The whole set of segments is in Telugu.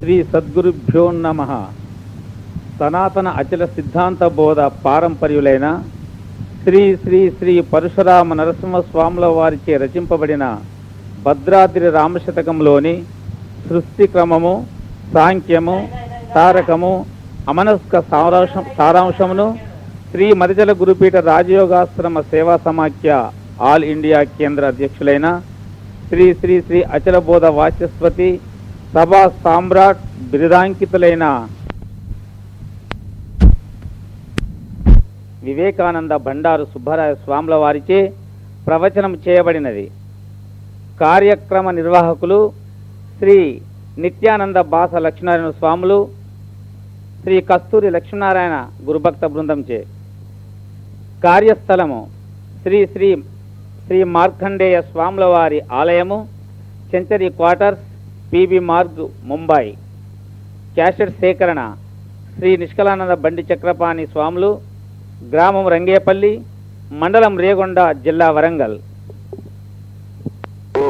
శ్రీ సద్గురుభ్యో నమః. సనాతన అచల సిద్ధాంత బోధ పారంపర్యులైన శ్రీ శ్రీ శ్రీ పరశురామ నరసింహస్వాముల వారిచే రచింపబడిన భద్రాద్రి రామశతకంలోని సృష్టి క్రమము, సాంఖ్యము, తారకము, అమనస్క సారాంశమును శ్రీ మరిజల గురుపీఠ రాజయోగాశ్రమ సేవా సమాఖ్య ఆల్ ఇండియా కేంద్ర అధ్యక్షులైన శ్రీ శ్రీ శ్రీ అచల బోధ వాచస్పతి సభా సామ్రాట్ బిరుదాంకితులైన వివేకానంద బండారు సుబ్బరాయ స్వాముల వారిచే ప్రవచనం చేయబడినది. కార్యక్రమ నిర్వాహకులు శ్రీ నిత్యానంద బాస లక్ష్మీనారాయణ స్వాములు, శ్రీ కస్తూరి లక్ష్మీనారాయణ గురుభక్త బృందంచే. కార్యస్థలము శ్రీ శ్రీ శ్రీ మార్కండేయ స్వాముల వారి ఆలయము, century quarters, PB Marg, Mumbai. Cassette సేకరణ శ్రీ నిష్కలానంద బండి చక్రపాణి స్వాములు, గ్రామం రంగేపల్లి, మండలం రేగొండ, జిల్లా వరంగల్.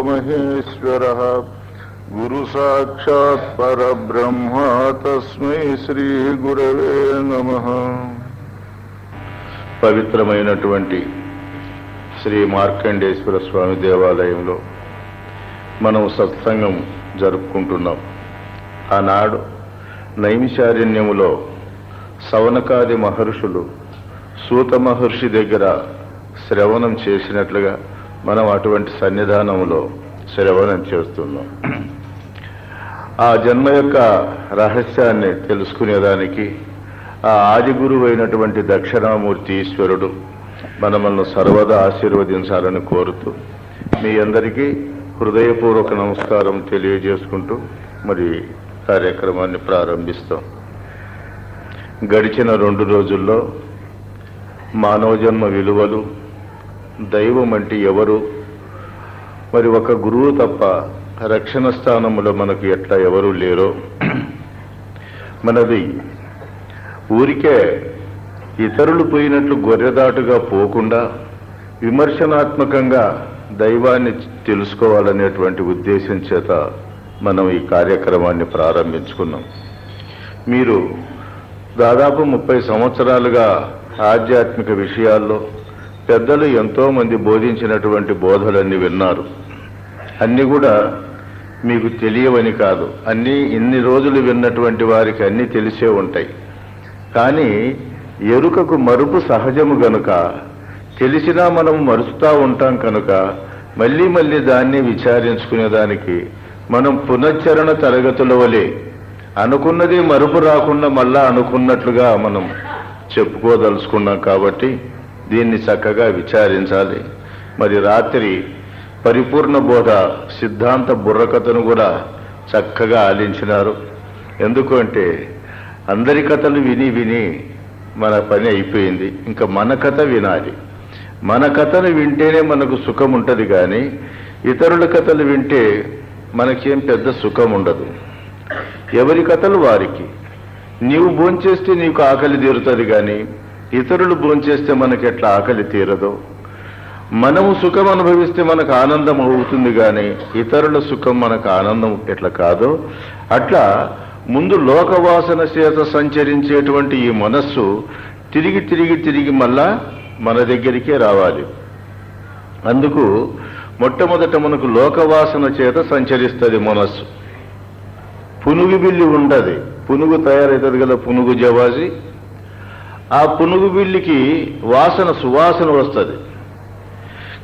మహేశ్వరః గురు సాక్షాత్ పరబ్రహ్మ తస్మై శ్రీ గురవే నమః. పవిత్రమైనటువంటి శ్రీ మార్కండేశ్వర స్వామి దేవాలయంలో మనం సత్సంగం జరుపుకుంటున్నాం. ఆనాడు నైమిషారణ్యములో సవనకాది మహర్షులు సూత మహర్షి దగ్గర శ్రవణం చేసినట్లుగా మనం అటువంటి సన్నిధానంలో శ్రవణం చేస్తున్నాం. ఆ జన్మ యొక్క రహస్యాన్ని తెలుసుకునేదానికి ఆ ఆది గురువు అయినటువంటి దక్షిణామూర్తి ఈశ్వరుడు మనల్ని సర్వదా ఆశీర్వదించాలని కోరుతూ మీ అందరికీ హృదయపూర్వక నమస్కారం తెలియజేసుకుంటూ మరి కార్యక్రమాన్ని ప్రారంభిస్తాం. గడిచిన 2 రోజుల్లో మానవ జన్మ విలువలు, దైవం అంటే ఎవరు, మరి ఒక గురువు తప్ప రక్షణ స్థానములో మనకు ఎట్లా ఎవరూ లేరో, మనది ఊరికే ఇతరులు పోయినట్లు గొర్రెదాటుగా పోకుండా విమర్శనాత్మకంగా దైవాన్ని తెలుసుకోవాలనేటువంటి ఉద్దేశం చేత మనం ఈ కార్యక్రమాన్ని ప్రారంభించుకున్నాం. మీరు దాదాపు 30 సంవత్సరాలుగా ఆధ్యాత్మిక విషయాల్లో పెద్దలు ఎంతో మంది బోధించినటువంటి బోధలన్నీ విన్నారు. అన్నీ కూడా మీకు తెలియవని కాదు, అన్నీ ఇన్ని రోజులు విన్నటువంటి వారికి అన్నీ తెలిసే ఉంటాయి. కానీ ఎరుకకు మరుపు సహజము గనుక, తెలిసినా మనం మరుస్తూ ఉంటాం కనుక మళ్ళీ మళ్ళీ దాన్ని విచారించుకునేదానికి మనం పునశ్చరణ తరగతుల వలె అనుకున్నది మరుపు రాకుండా మళ్ళా అనుకున్నట్లుగా మనం చెప్పుకోదలుచుకున్నాం. కాబట్టి దీన్ని చక్కగా విచారించాలి. మరి రాత్రి పరిపూర్ణ బోధ సిద్ధాంత బుర్రకథను కూడా చక్కగా ఆలించినారు. ఎందుకంటే అందరి కథలు విని విని మన పని అయిపోయింది. ఇంకా మన కథ వినాలి. మన కథను వింటేనే మనకు సుఖం ఉంటుంది, కానీ ఇతరుల కథలు వింటే మనకేం పెద్ద సుఖం ఉండదు. ఎవరి కథలు వారికి. నీవు భోంచేస్తే నీకు ఆకలి తీరుతుంది, కానీ ఇతరులు భోంచేస్తే మనకి ఎట్లా ఆకలి తీరదో. మనము సుఖం అనుభవిస్తే మనకు ఆనందం అవుతుంది, కానీ ఇతరుల సుఖం మనకు ఆనందం ఎట్లా కాదో అట్లా ముందు లోకవాసన చేత సంచరించేటువంటి ఈ మనస్సు తిరిగి తిరిగి తిరిగి మళ్ళా మన దగ్గరికే రావాలి. అందుకు మొట్టమొదట మనకు లోకవాసన చేత సంచరిస్తుంది మనస్సు. పునుగు బిల్లి ఉండదు, పునుగు తయారవుతుంది కదా, పునుగు జవాజి. ఆ పునుగు బిల్లికి సువాసన వస్తుంది.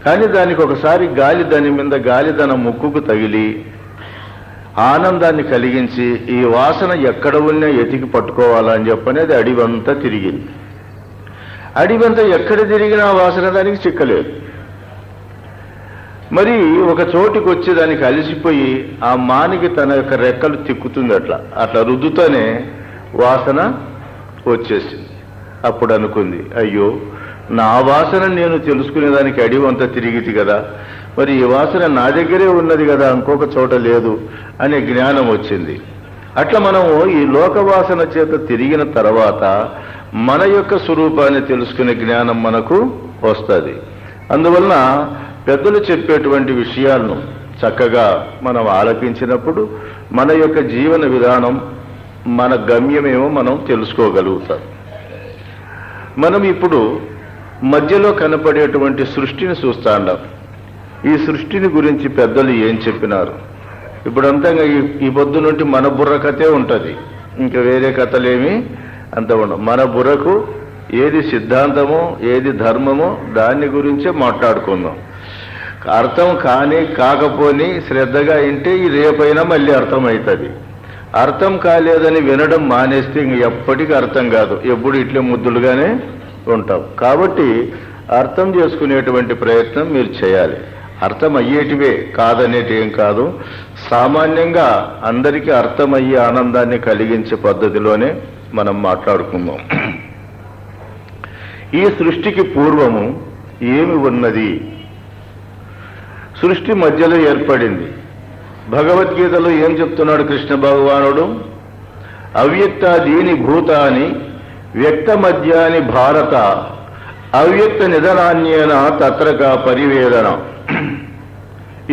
కానీ దానికి ఒకసారి దాని మీద గాలి తన ముక్కుకు తగిలి ఆనందాన్ని కలిగించి ఈ వాసన ఎక్కడ ఉన్నా ఎతికి పట్టుకోవాలని చెప్పనేది అడివంతా తిరిగింది. అడివంతా ఎక్కడ తిరిగినా వాసన దానికి చిక్కలేదు. మరి ఒక చోటికి వచ్చి దానికి అలసిపోయి ఆ మానికి తన యొక్క రెక్కలు తిక్కుతుంది. అట్లా రుద్దుతోనే వాసన వచ్చేసింది. అప్పుడు అనుకుంది, అయ్యో నా వాసన నేను తెలుసుకునేదానికి అడివంతా తిరిగితి కదా, మరి ఈ వాసన నా దగ్గరే ఉన్నది కదా, ఇంకొక చోట లేదు అనే జ్ఞానం వచ్చింది. అట్లా మనము ఈ లోకవాసన చేత తిరిగిన తర్వాత మన యొక్క స్వరూపాన్ని తెలుసుకునే జ్ఞానం మనకు వస్తుంది. అందువలన పెద్దలు చెప్పేటువంటి విషయాలను చక్కగా మనం ఆలకించినప్పుడు మన యొక్క జీవన విధానం, మన గమ్యమేమో మనం తెలుసుకోగలుగుతాం. మనం ఇప్పుడు మధ్యలో కనపడేటువంటి సృష్టిని చూస్తాండాం. ఈ సృష్టిని గురించి పెద్దలు ఏం చెప్పినారు? ఇప్పుడంతా ఈ పొద్దు నుండి మన బుర్ర కథే ఉంటుంది, ఇంకా వేరే కథలేమి అంత ఉండవు. మన బుర్రకు ఏది సిద్ధాంతమో ఏది ధర్మమో దాని గురించే మాట్లాడుకుందాం. అర్థం కానీ కాకపోని శ్రద్ధగా వింటే ఈ రేపైనా మళ్ళీ అర్థమవుతుంది. అర్థం కాలేదని వినడం మానేస్తే ఇంక ఎప్పటికీ అర్థం కాదు, ఎప్పుడు ఇట్లే ముద్దులుగానే ఉంటాం. కాబట్టి అర్థం చేసుకునేటువంటి ప్రయత్నం మీరు చేయాలి. అర్థం అయ్యేటివే, కాదనేటి ఏం కాదు. సామాన్యంగా అందరికీ అర్థమయ్యే ఆనందాన్ని కలిగించే పద్ధతిలోనే మనం మాట్లాడుకుందాం. ఈ సృష్టికి పూర్వము ఏమి ఉన్నది? సృష్టి మధ్యలో ఏర్పడింది. భగవద్గీతలో ఏం చెప్తున్నాడు కృష్ణ భగవానుడు? అవ్యక్తాదీని భూతాని వ్యక్త మధ్యాని భారత అవ్యక్త నిధనాన్యేన తత్రక పరివేదన.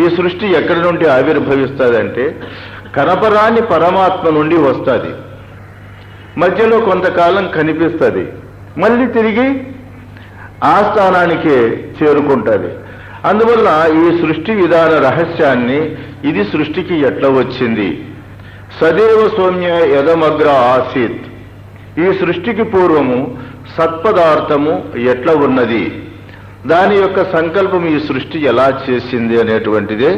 ఈ సృష్టి ఎక్కడి నుండి ఆవిర్భవిస్తుందంటే కనపరాని పరమాత్మ నుండి వస్తుంది. మధ్యలో కొంతకాలం కనిపిస్తుంది, మళ్ళీ తిరిగి ఆ స్థానానికే చేరుకుంటుంది. అందువల్ల ఈ సృష్టి విధాన రహస్యాన్ని, ఇది సృష్టికి ఎట్లా వచ్చింది, సదేవ సౌమ్య యదమగ్ర ఆసీత్, ఈ సృష్టికి పూర్వము సత్పదార్థము ఎట్లా ఉన్నది, దాని యొక్క సంకల్పం ఈ సృష్టి ఎలా చేసింది అనేటువంటిదే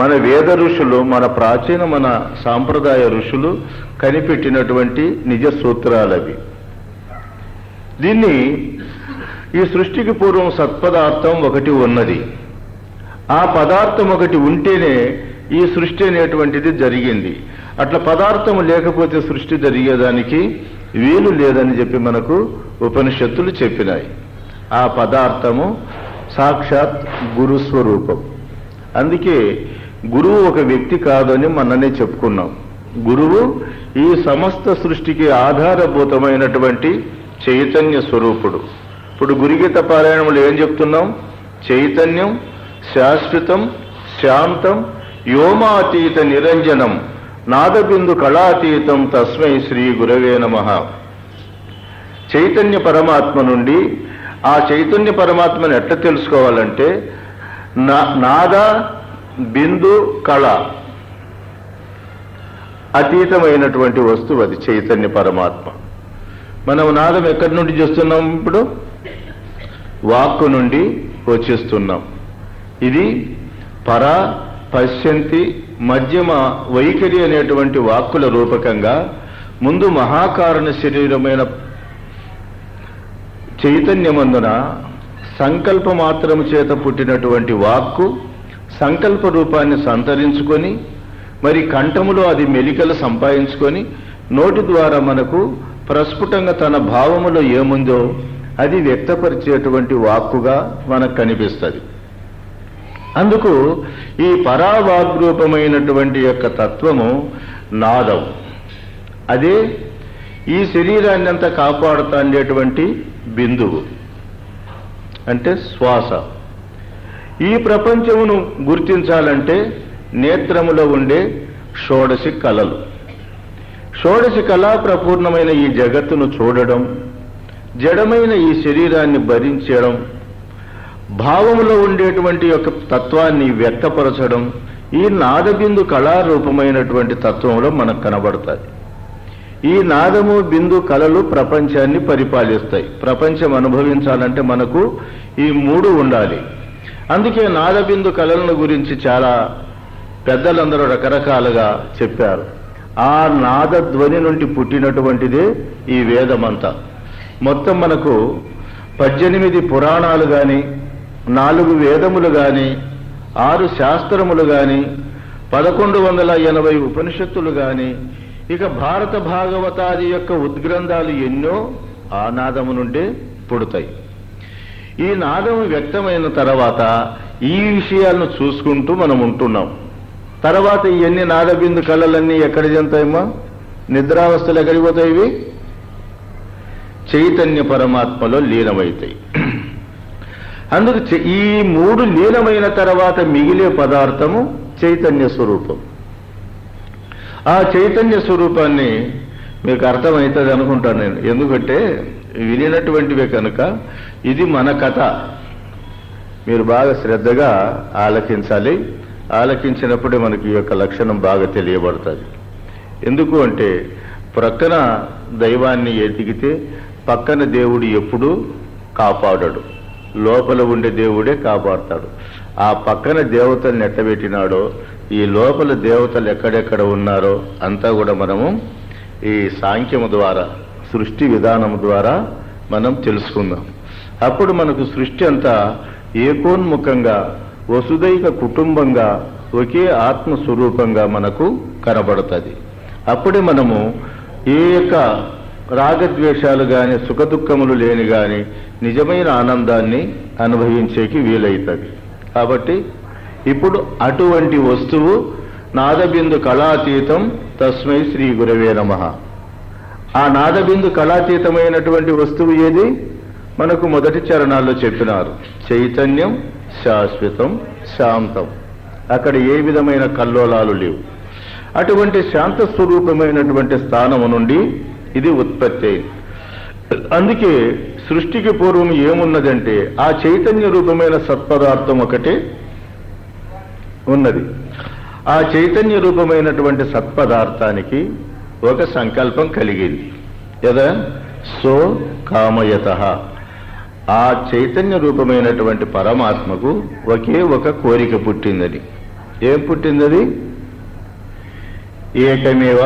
మన వేద ఋషులు, మన ప్రాచీన మన సాంప్రదాయ ఋషులు కనిపెట్టినటువంటి నిజ సూత్రాలవి. దీన్ని ఈ సృష్టికి పూర్వం సత్పదార్థం ఒకటి ఉన్నది, ఆ పదార్థం ఒకటి ఉంటేనే ఈ సృష్టి అనేటువంటిది జరిగింది. అట్లా పదార్థం లేకపోతే సృష్టి జరిగేదానికి వీలు లేదని చెప్పి మనకు ఉపనిషత్తులు చెప్పినాయి. ఆ పదార్థము సాక్షాత్ గురుస్వరూపం. అందుకే గురువు ఒక వ్యక్తి కాదని మననే చెప్పుకున్నాం. గురువు ఈ సమస్త సృష్టికి ఆధారభూతమైనటువంటి చైతన్య స్వరూపుడు. ఇప్పుడు గురుగీత పారాయణంలో ఏం చెప్తున్నాం? చైతన్యం శాశ్వతం శాంతం వ్యోమాతీత నిరంజనం నాదబిందు కళాతీతం తస్మై శ్రీ గురవే నమః. చైతన్య పరమాత్మ నుండి ఆ చైతన్య పరమాత్మను ఎట్లా తెలుసుకోవాలంటే నాద బిందు కళ అతీతమైనటువంటి వస్తువు అది చైతన్య పరమాత్మ. మనం నాదం ఎక్కడి నుండి చేస్తున్నాం? ఇప్పుడు వాక్కు నుండి వచ్చిస్తున్నాం. ఇది పర పశ్యంతి మధ్యమ వైఖరి అనేటువంటి వాక్కుల రూపకంగా ముందు మహాకారణ శరీరమైన చైతన్యమందున సంకల్ప మాత్రము చేత పుట్టినటువంటి వాక్కు సంకల్ప రూపాన్ని సంతరించుకొని మరి కంఠములో అది మెలికలు సంపాదించుకొని నోటి ద్వారా మనకు ప్రస్ఫుటంగా తన భావములో ఏముందో అది వ్యక్తపరిచేటువంటి వాక్కుగా మనకు కనిపిస్తుంది. అందుకు ఈ పరావాగ్రూపమైనటువంటి యొక్క తత్వము నాదం. అదే ఈ శరీరాన్ని అంతా కాపాడుతాండేటువంటి బిందువు అంటే శ్వాస. ఈ ప్రపంచమును గుర్తించాలంటే నేత్రములో ఉండే షోడశి కళలు, షోడశి కళా ప్రపూర్ణమైన ఈ జగత్తును చూడడం, జడమైన ఈ శరీరాన్ని భరించడం, భావములో ఉండేటువంటి యొక్క తత్వాన్ని వ్యక్తపరచడం ఈ నాదబిందు కళారూపమైనటువంటి తత్వంలో మనకు కనబడతాయి. ఈ నాదము బిందు కళలు ప్రపంచాన్ని పరిపాలిస్తాయి. ప్రపంచం అనుభవించాలంటే మనకు ఈ మూడు ఉండాలి. అందుకే నాదబిందు కళలను గురించి చాలా పెద్దలందరూ రకరకాలుగా చెప్పారు. ఆ నాదధ్వని నుండి పుట్టినటువంటిదే ఈ వేదమంతా. మొత్తం మనకు 18 పురాణాలు కానీ 4 వేదములు కానీ 6 శాస్త్రములు కానీ 1180 ఉపనిషత్తులు కానీ ఇక భారత భాగవతాది యొక్క ఉద్గ్రంథాలు ఎన్నో ఆ నాదము నుండే పుడతాయి. ఈ నాదము వ్యక్తమైన తర్వాత ఈ విషయాలను చూసుకుంటూ మనం ఉంటున్నాం. తర్వాత ఇవన్నీ నాదబిందు కళలన్నీ ఎక్కడ చెందుతాయమ్మా? నిద్రావస్థలు ఎక్కడికి పోతాయి? ఇవి చైతన్య పరమాత్మలో లీనమవుతాయి. అందుకు ఈ మూడు లీనమైన తర్వాత మిగిలే పదార్థము చైతన్య స్వరూపం. ఆ చైతన్య స్వరూపాన్ని మీకు అర్థమవుతుంది అనుకుంటాను నేను. ఎందుకంటే వినినటువంటివే కనుక ఇది మన కథ. మీరు బాగా శ్రద్ధగా ఆలకించాలి. ఆలకించినప్పుడే మనకి ఈ యొక్క లక్షణం బాగా తెలియబడుతుంది. ఎందుకు అంటే ప్రక్కన దైవాన్ని ఎదిగితే పక్కన దేవుడు ఎప్పుడూ కాపాడడు, లోపల ఉండే దేవుడే కాపాడతాడు. ఆ పక్కన దేవతల్ని ఎట్టబెట్టినాడో ఈ లోపల దేవతలు ఎక్కడెక్కడ ఉన్నారో అంతా కూడా మనము ఈ సాంఖ్యము ద్వారా, సృష్టి విధానము ద్వారా మనం తెలుసుకుందాం. అప్పుడు మనకు సృష్టి అంతా ఏకోన్ముఖంగా వసుదైక కుటుంబంగా ఒకే ఆత్మస్వరూపంగా మనకు కనబడుతుంది. అప్పుడే మనము ఏ యొక్క రాగద్వేషాలు కానీ సుఖదుఖములు లేని కానీ నిజమైన ఆనందాన్ని అనుభవించేకి వీలవుతుంది. కాబట్టి ఇప్పుడు అటువంటి వస్తువు నాదబిందు కళాతీతం తస్మై శ్రీ గురవే నమః. ఆ నాదబిందు కళాతీతమైనటువంటి వస్తువు ఏది? మనకు మొదటి చరణాల్లో చెప్పినారు. చైతన్యం శాశ్వతం శాంతం. అక్కడ ఏ విధమైన కల్లోలాలు లేవు. అటువంటి శాంత స్వరూపమైనటువంటి స్థానము నుండి ఇది ఉత్పత్తి అయింది. అందుకే సృష్టికి పూర్వం ఏమున్నదంటే ఆ చైతన్య రూపమైన సత్పదార్థం ఒకటే ఉన్నది. ఆ చైతన్య రూపమైనటువంటి సత్పదార్థానికి ఒక సంకల్పం కలిగింది. యదా సో కామయతః. ఆ చైతన్య రూపమైనటువంటి పరమాత్మకు ఒకే ఒక కోరిక పుట్టిందని. ఏం పుట్టిందది? ఏకమేవ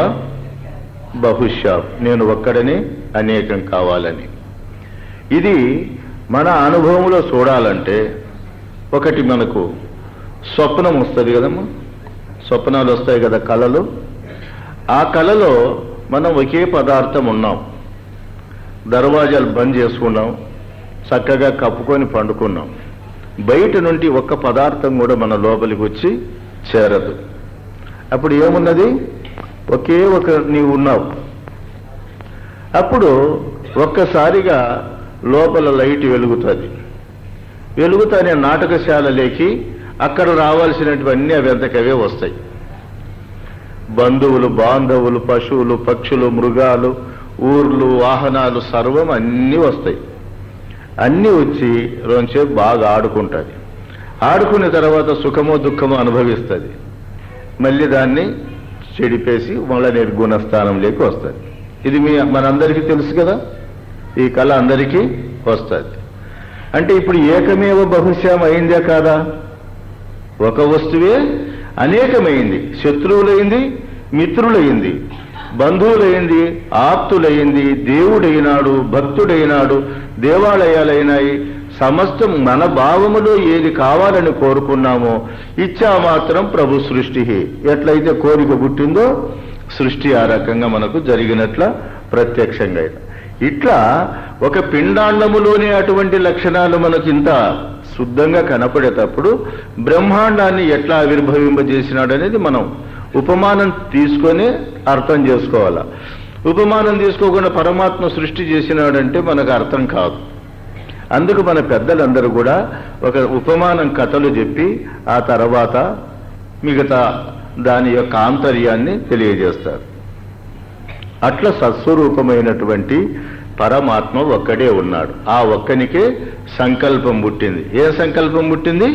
బహుశా, నేను ఒక్కడనే అనేకం కావాలని. ఇది మన అనుభవంలో చూడాలంటే ఒకటి మనకు స్వప్నం వస్తుంది కదమ్మా, స్వప్నాలు వస్తాయి కదా, కళలు. ఆ కళలో మనం ఒకే పదార్థం ఉన్నాం, దర్వాజాలు బంద్ చేసుకున్నాం, చక్కగా కప్పుకొని పండుకున్నాం. బయట నుండి ఒక్క పదార్థం కూడా మన లోపలికి వచ్చి చేరదు. అప్పుడు ఏమున్నది? ఒకే ఒక నీవు ఉన్నావు. అప్పుడు ఒక్కసారిగా లోపల లైట్ వెలుగుతుంది. వెలుగుతానే నాటకశాలలోకి అక్కడ రావాల్సినటువన్నీ అవి ఎంతకవే వస్తాయి. బంధువులు, బాంధవులు, పశువులు, పక్షులు, మృగాలు, ఊర్లు, వాహనాలు సర్వం అన్నీ వస్తాయి. అన్నీ వచ్చి రోజుసేపు బాగా ఆడుకుంటుంది. ఆడుకున్న తర్వాత సుఖమో దుఃఖమో అనుభవిస్తుంది. మళ్ళీ దాన్ని చెడిపేసి మళ్ళీ నిర్గుణ స్థానంలోకి వస్తుంది. ఇది మనందరికీ తెలుసు కదా. ఈ కళ అందరికీ వస్తుంది. అంటే ఇప్పుడు ఏకమేవ బహుశ్యాం అయిందే కాదా? ఒక వస్తువే అనేకమైంది. శత్రువులైంది, మిత్రులైంది, బంధువులైంది, ఆప్తులైంది, దేవుడైనాడు, భక్తుడైనాడు, దేవాలయాలైనాయి. సమస్తం మన భావములో ఏది కావాలని కోరుకున్నామో ఇచ్చా మాత్రం ప్రభు సృష్టి. ఎట్లయితే కోరిక పుట్టిందో సృష్టి ఆ రకంగా మనకు జరిగినట్ల ప్రత్యక్షంగా. ఇట్లా ఒక పిండాండములోనే అటువంటి లక్షణాలు మనకి ఇంత శుద్ధంగా కనపడేటప్పుడు బ్రహ్మాండాన్ని ఎట్లా ఆవిర్భవింపజేసినాడు అనేది మనం ఉపమానం తీసుకొని అర్థం చేసుకోవాలా. ఉపమానం తీసుకోకుండా పరమాత్మ సృష్టి చేసినాడంటే మనకు అర్థం కాదు. అందుకు మన పెద్దలందరూ కూడా ఒక ఉపమానం కథలు చెప్పి ఆ తర్వాత మిగతా దాని యొక్క ఆంతర్యాన్ని తెలియజేస్తారు. అట్లా సత్స్వరూపమైనటువంటి పరమాత్మ ఒక్కడే ఉన్నాడు. ఆ ఒక్కనికే సంకల్పం పుట్టింది. ఏ సంకల్పం పుట్టింది?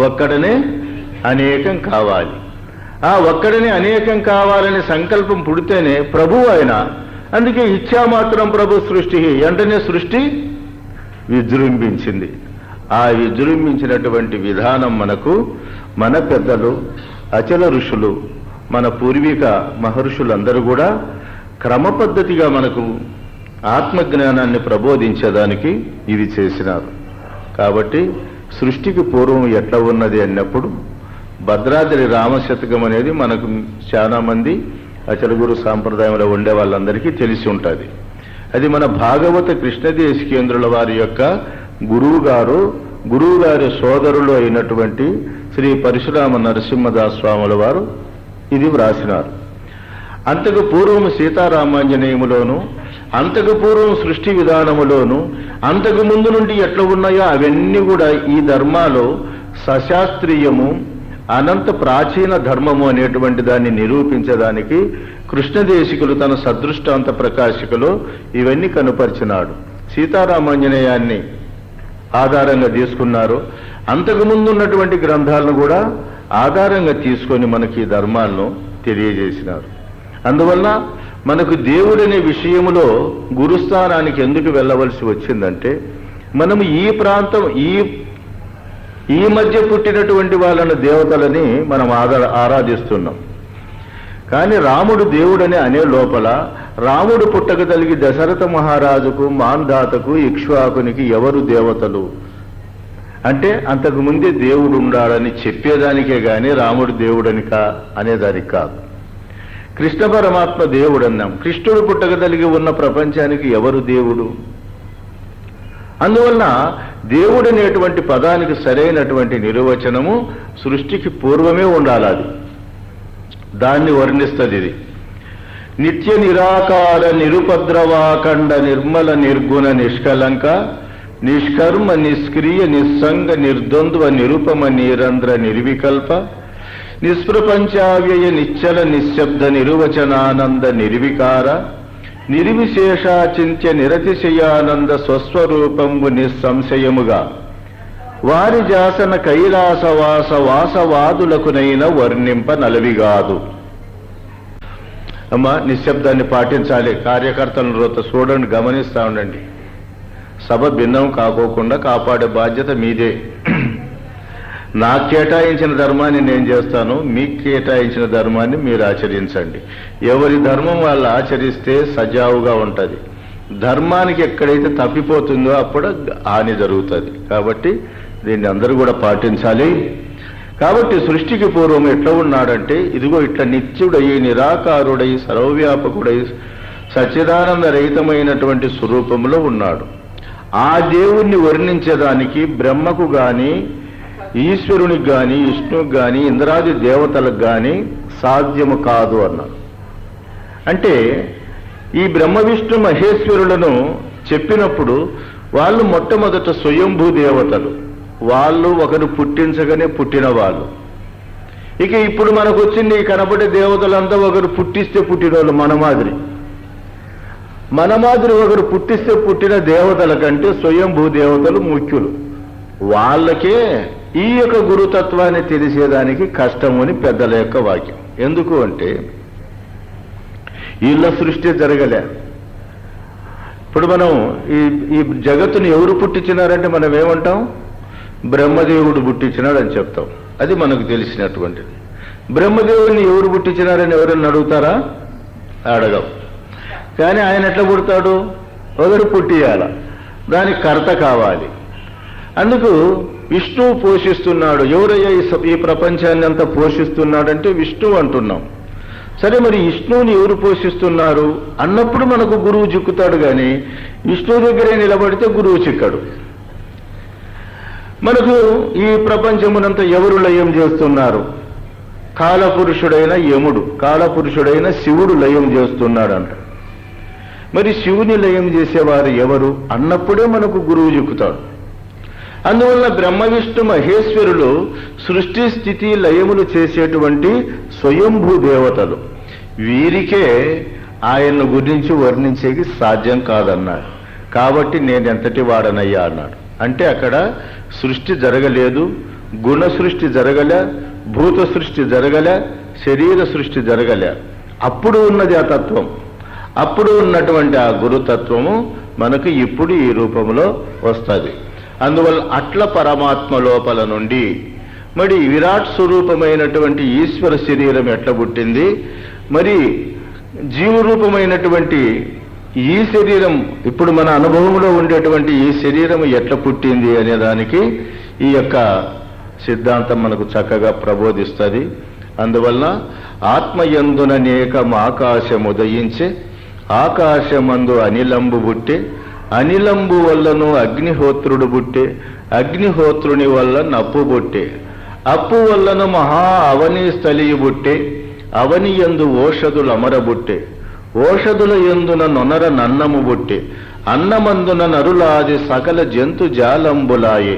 ఒక్కడనే అనేకం కావాలి. ఆ ఒక్కడనే అనేకం కావాలని సంకల్పం పుడితేనే ప్రభువు ఆయన. అందుకే ఇచ్చామాత్రం ప్రభు సృష్టి. వెంటనే సృష్టి విజృంభించింది. ఆ విజృంభించినటువంటి విధానం మనకు మన పెద్దలు, అచల ఋషులు, మన పూర్వీక మహర్షులందరూ కూడా క్రమ పద్ధతిగా మనకు ఆత్మజ్ఞానాన్ని ప్రబోధించేదానికి ఇది చేసినారు. కాబట్టి సృష్టికి పూర్వం ఎట్లా ఉన్నది అన్నప్పుడు భద్రాద్రి రామశతకం అనేది మనకు చాలా మంది అచలగురు సాంప్రదాయంలో ఉండే వాళ్ళందరికీ తెలిసి ఉంటుంది. అది మన భాగవత కృష్ణదేశికేంద్రుల వారి యొక్క గురువు గారి సోదరులు అయినటువంటి శ్రీ పరశురామ నరసింహదాస్ స్వాముల వారు ఇది వ్రాసినారు. అంతకు పూర్వము సీతారామాంజనేయములోను అంతకు పూర్వం సృష్టి విధానములోను అంతకు ముందు నుండి ఎట్లా ఉన్నాయో అవన్నీ కూడా ఈ ధర్మాలు సశాస్త్రీయము, అనంత ప్రాచీన ధర్మము అనేటువంటి దాన్ని నిరూపించడానికి కృష్ణదేశికులు తన సదృష్టాంత ప్రకాశికలో ఇవన్నీ కనుపరిచినాడు. సీతారామాంజనేయాన్ని ఆధారంగా తీసుకున్నారు. అంతకుముందు ఉన్నటువంటి గ్రంథాలను కూడా ఆధారంగా తీసుకొని మనకి ఈ ధర్మాలను తెలియజేసినారు. అందువల్ల మనకు దేవుడనే విషయములో గురుస్థానానికి ఎందుకు వెళ్ళవలసి వచ్చిందంటే, మనము ఈ ప్రాంతం ఈ మధ్య పుట్టినటువంటి వాళ్ళను దేవతలని మనం ఆరాధిస్తున్నాం. కానీ రాముడు దేవుడని అనే లోపల రాముడు పుట్టక తలిగి దశరథ మహారాజుకు, మాంధాతకు, ఇక్ష్వాకునికి ఎవరు దేవతలు అంటే అంతకుముందే దేవుడు ఉండాలని చెప్పేదానికే గాని రాముడు దేవుడని అనేదానికి కాదు. కృష్ణ పరమాత్మ దేవుడు అన్నాం. కృష్ణుడు పుట్టక తలిగి ఉన్న ప్రపంచానికి ఎవరు దేవుడు? అందువలన దేవుడు అనేటువంటి పదానికి సరైనటువంటి నిర్వచనము సృష్టికి పూర్వమే ఉండాలి. అది దాన్ని వర్ణిస్తుంది. ఇది నిత్య నిరాకార నిరుపద్రవాఖండ నిర్మల నిర్గుణ నిష్కలంక నిష్కర్మ నిష్క్రియ నిస్సంగ నిర్ద్వంద్వ నిరుపమ నిరంధ్ర నిర్వికల్ప నిష్ప్రపంచావ్యయ నిశ్చల నిశ్శబ్ద నిర్వచనానంద నిర్వికార నిర్విశేషాచింత్య నిరతిశయానంద స్వస్వరూపంబు నిస్సంశయముగా వారి జాసన కైలాసవాస వాసవాదులకునైన వర్ణింప నలవిగాదు. అమ్మా, నిశ్శబ్దాన్ని పాటించాలి. కార్యకర్తలను రోత చూడండి, గమనిస్తా ఉండండి. సభ భిన్నం కాకోకుండా కాపాడే బాధ్యత మీదే. నాకు కేటాయించిన ధర్మాన్ని నేను చేస్తాను, మీకు కేటాయించిన ధర్మాన్ని మీరు ఆచరించండి. ఎవరి ధర్మం వాళ్ళు ఆచరిస్తే సజావుగా ఉంటుంది. ధర్మానికి ఎక్కడైతే తప్పిపోతుందో అప్పుడు హాని జరుగుతుంది. కాబట్టి దీన్ని అందరూ కూడా పాటించాలి. కాబట్టి సృష్టికి పూర్వం ఎట్లా ఉన్నాడంటే, ఇదిగో ఇట్లా నిత్యుడై నిరాకారుడై సర్వవ్యాపకుడై సచ్చిదానంద రహితమైనటువంటి స్వరూపంలో ఉన్నాడు. ఆ దేవుణ్ణి వర్ణించడానికి బ్రహ్మకు గాని, ఈశ్వరునికి గాని, విష్ణువుకి గాని, ఇంద్రాది దేవతలకు గాని సాధ్యము కాదు అన్నారు. అంటే ఈ బ్రహ్మ విష్ణు మహేశ్వరులను చెప్పినప్పుడు వాళ్ళు మొట్టమొదట స్వయంభూ దేవతలు. వాళ్ళు ఒకరు పుట్టించగానే పుట్టిన వాళ్ళు. ఇక ఇప్పుడు మనకు వచ్చింది ఈ కనబడే దేవతలంతా ఒకరు పుట్టిస్తే పుట్టిన వాళ్ళు. మన మాదిరి ఒకరు పుట్టిస్తే పుట్టిన దేవతల కంటే స్వయంభూ దేవతలు ముఖ్యులు. వాళ్ళకే ఈ యొక్క గురుతత్వాన్ని తెలిసేదానికి కష్టము అని పెద్దల యొక్క వాక్యం. ఎందుకు అంటే వీళ్ళ సృష్టి జరగలే. ఇప్పుడు మనం ఈ జగత్తుని ఎవరు పుట్టించినారంటే మనం ఏమంటాం? బ్రహ్మదేవుడు పుట్టించినాడు అని చెప్తాం. అది మనకు తెలిసినటువంటిది. బ్రహ్మదేవుడిని ఎవరు పుట్టించినారని ఎవరైనా అడుగుతారా? అడగం. కానీ ఆయన ఎట్లా పుడతాడు? ఒకరు పుట్టియాల, దానికి కర్త కావాలి. అందుకు విష్ణువు పోషిస్తున్నాడు. ఎవరయ్యా ఈ ప్రపంచాన్ని అంతా పోషిస్తున్నాడంటే విష్ణువు అంటున్నాం. సరే, మరి విష్ణువుని ఎవరు పోషిస్తున్నారు అన్నప్పుడు మనకు గురువు చిక్కుతాడు. కానీ విష్ణువు దగ్గరే నిలబడితే గురువు చిక్కడు. మనకు ఈ ప్రపంచమునంతా ఎవరు లయం చేస్తున్నారు? కాలపురుషుడైన యముడు, కాలపురుషుడైన శివుడు లయం చేస్తున్నాడంట. మరి శివుని లయం చేసేవారు ఎవరు అన్నప్పుడే మనకు గురువు చిక్కుతాడు. అందువల్ల బ్రహ్మ విష్ణు మహేశ్వరులు సృష్టి స్థితి లయములు చేసేటువంటి స్వయంభూ దేవతలు. వీరికే ఆయన్ను గురించి వర్ణించేకి సాధ్యం కాదన్నాడు. కాబట్టి నేను ఎంతటి వాడనయ్యా అన్నాడు. అంటే అక్కడ సృష్టి జరగలేదు, గుణ సృష్టి జరగలే, భూత సృష్టి జరగలే, శరీర సృష్టి జరగలే. అప్పుడు ఉన్నది ఆ తత్వం. అప్పుడు ఉన్నటువంటి ఆ గురుతత్వము మనకు ఇప్పుడు ఈ రూపంలో వస్తుంది. అందువల్ల అట్ల పరమాత్మ లోపల నుండి మరి విరాట్ స్వరూపమైనటువంటి ఈశ్వర శరీరం ఎట్లా పుట్టింది, మరి జీవరూపమైనటువంటి ఈ శరీరం ఇప్పుడు మన అనుభవంలో ఉండేటువంటి ఈ శరీరం ఎట్లా పుట్టింది అనే దానికి ఈ యొక్క సిద్ధాంతం మనకు చక్కగా ప్రబోధిస్తుంది. అందువల్ల ఆత్మయందుననేకం ఆకాశముదయించే, ఆకాశమందు అనిలంబు బుట్టే, అనిలంబు వల్లను అగ్నిహోత్రుడు బుట్టే, అగ్నిహోత్రుని వల్ల నప్పు బుట్టే, అప్పు వల్లను మహా అవని స్థలియు బుట్టే, అవనియందు ఓషధులు అమరబుట్టే, ఓషధుల ఎందున నొనర నన్నము బుట్టి అన్నమందున నరులాది సకల జంతు జాలంబులాయే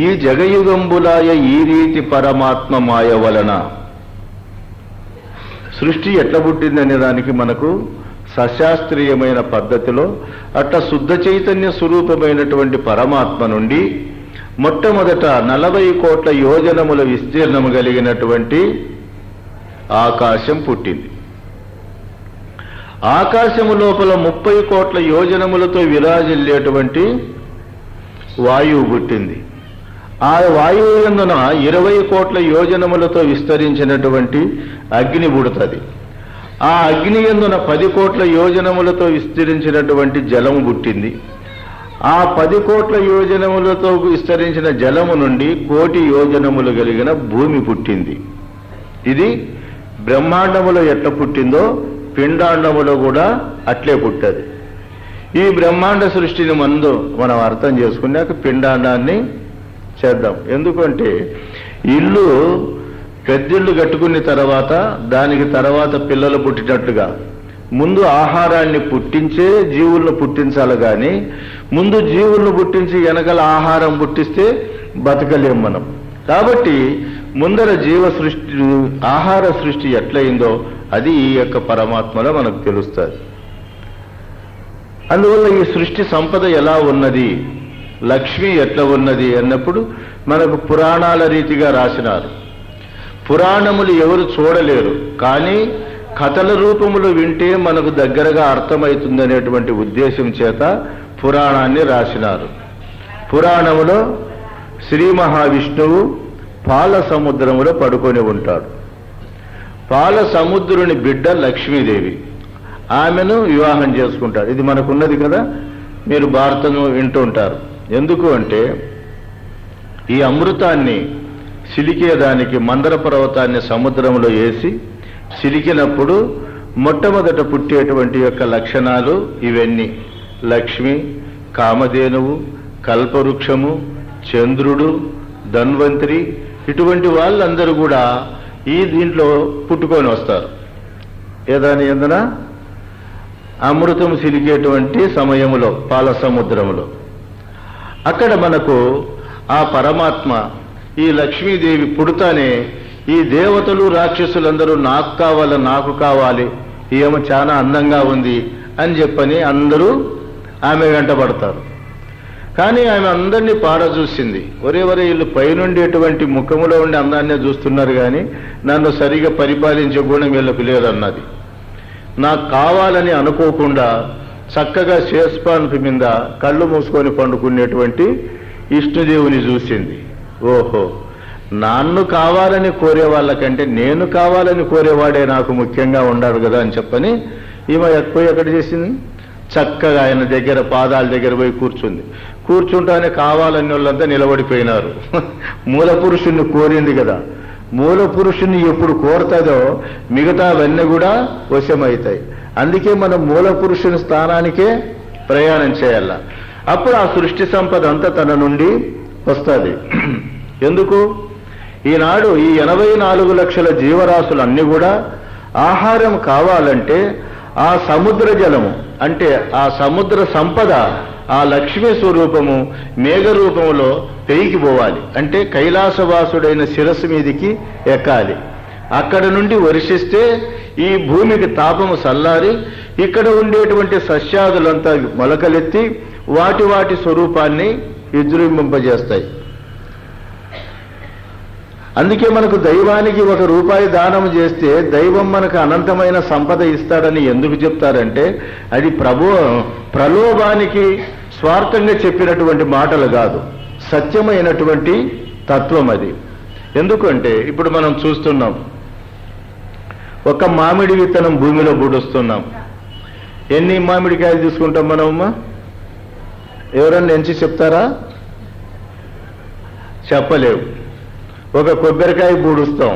ఈ జగయుగంబులాయ ఈ రీతి పరమాత్మ మాయ వలన. సృష్టి ఎట్లా పుట్టిందనే దానికి మనకు సశాస్త్రీయమైన పద్ధతిలో అట్లా శుద్ధ చైతన్య స్వరూపమైనటువంటి పరమాత్మ నుండి మొట్టమొదట 40 కోట్ల యోజనముల విస్తీర్ణము కలిగినటువంటి ఆకాశం పుట్టింది. ఆకాశము లోపల 30 కోట్ల యోజనములతో విరాజిల్లేటువంటి వాయువు పుట్టింది. ఆ వాయువు యందున 20 కోట్ల యోజనములతో విస్తరించినటువంటి అగ్ని పుడుతుంది. ఆ అగ్ని యందున 10 కోట్ల యోజనములతో విస్తరించినటువంటి జలము పుట్టింది. ఆ 10 కోట్ల యోజనములతో విస్తరించిన జలము నుండి 1 కోటి యోజనములు కలిగిన భూమి పుట్టింది. ఇది బ్రహ్మాండములో ఎట్లా పుట్టిందో పిండాండములో కూడా అట్లే పుట్టది. ఈ బ్రహ్మాండ సృష్టిని మనం అర్థం చేసుకున్నాక పిండాండాన్ని చేద్దాం. ఎందుకంటే ఇల్లు పెద్దిళ్ళు కట్టుకున్న తర్వాత దానికి తర్వాత పిల్లలు పుట్టినట్టుగా ముందు ఆహారాన్ని పుట్టించే జీవులను పుట్టించాలి, కానీ ముందు జీవులను పుట్టించి వెనకాల ఆహారం పుట్టిస్తే బతకలేం మనం. కాబట్టి ముందర జీవ సృష్టి ఆహార సృష్టి ఎట్లయిందో అది ఈ యొక్క పరమాత్మలో మనకు తెలుస్తుంది. అందువల్ల ఈ సృష్టి సంపద ఎలా ఉన్నది, లక్ష్మి ఎట్లా ఉన్నది అన్నప్పుడు మనకు పురాణాల రీతిగా రాసినారు. పురాణములు ఎవరు చూడలేరు, కానీ కథల రూపములు వింటే మనకు దగ్గరగా అర్థమవుతుందనేటువంటి ఉద్దేశం చేత పురాణాన్ని రాసినారు. పురాణములో శ్రీ మహావిష్ణువు పాల సముద్రములో పడుకొని ఉంటాడు. పాల సముద్రుని బిడ్డ లక్ష్మీదేవి, ఆమెను వివాహం చేసుకుంటాడు. ఇది మనకున్నది కదా, మీరు భారతం వింటూ ఉంటారు. ఎందుకు అంటే ఈ అమృతాన్ని సిలికేదానికి మందర పర్వతాన్ని సముద్రంలో వేసి సిలికినప్పుడు మొట్టమొదట పుట్టేటువంటి యొక్క లక్షణాలు ఇవన్నీ: లక్ష్మి, కామధేనువు, కల్పవృక్షము, చంద్రుడు, ధన్వంతరి, ఇటువంటి వాళ్ళందరూ కూడా ఈ దీంట్లో పుట్టుకొని వస్తారు. ఏదాని ఎందున అమృతం సిలికేటువంటి సమయములో పాల సముద్రములో అక్కడ మనకు ఆ పరమాత్మ ఈ లక్ష్మీదేవి పుడతానే ఈ దేవతలు రాక్షసులందరూ నాకు కావాలి, ఈమె చాలా అందంగా ఉంది అని చెప్పని అందరూ ఆమె వెంట పడతారు. కానీ ఆమె అందరినీ పారచూసింది. ఒరే వీళ్ళు పైనుండేటువంటి ముఖములో ఉండే అందాన్నే చూస్తున్నారు, కానీ నన్ను సరిగా పరిపాలించే గుణం వీళ్ళకు లేదన్నది. నాకు కావాలని అనుకోకుండా చక్కగా శేషపాన్పు మీద కళ్ళు మూసుకొని పండుకునేటువంటి విష్ణుదేవుని చూసింది. ఓహో, నన్ను కావాలని కోరే వాళ్ళకంటే నేను కావాలని కోరేవాడే నాకు ముఖ్యంగా ఉండాడు కదా అని చెప్పని ఈమె పోయి ఎక్కడ చేసింది, చక్కగా ఆయన దగ్గర పాదాల దగ్గర పోయి కూర్చుంది. కూర్చుంటానే కావాలని వాళ్ళంతా నిలబడిపోయినారు. మూల పురుషుణ్ణి కోరింది కదా, మూల పురుషుణ్ణి ఎప్పుడు కోరుతుందో మిగతావన్నీ కూడా వశమవుతాయి. అందుకే మనం మూల పురుషుని స్థానానికే ప్రయాణం చేయాల. అప్పుడు ఆ సృష్టి సంపద అంతా తన నుండి వస్తుంది. ఎందుకు? ఈనాడు ఈ 84 లక్షల జీవరాశులన్నీ కూడా ఆహారం కావాలంటే ఆ సముద్ర జలము అంటే ఆ సముద్ర సంపద ఆ లక్ష్మీ స్వరూపము మేఘ రూపములో పెయికి పోవాలి. అంటే కైలాసవాసుడైన శిరస్సు మీదికి ఎక్కాలి. అక్కడ నుండి వర్షిస్తే ఈ భూమికి తాపము సల్లారి ఇక్కడ ఉండేటువంటి సస్యాదులంతా మొలకలెత్తి వాటి స్వరూపాన్ని విజృంభింపజేస్తాయి. అందుకే మనకు దైవానికి 1 రూపాయి దానం చేస్తే దైవం మనకు అనంతమైన సంపద ఇస్తాడని ఎందుకు చెప్తారంటే అది ప్రలోభానికి స్వార్థంగా చెప్పినటువంటి మాటలు కాదు, సత్యమైనటువంటి తత్వం అది. ఎందుకంటే ఇప్పుడు మనం చూస్తున్నాం, ఒక మామిడి విత్తనం భూమిలో బుడుస్తున్నాం. ఎన్ని మామిడికాయలు తీసుకుంటాం మనమ్మా? ఎవరన్నా ఎంచి చెప్తారా? చెప్పలేవు. ఒక కొబ్బరికాయ బూడుస్తాం,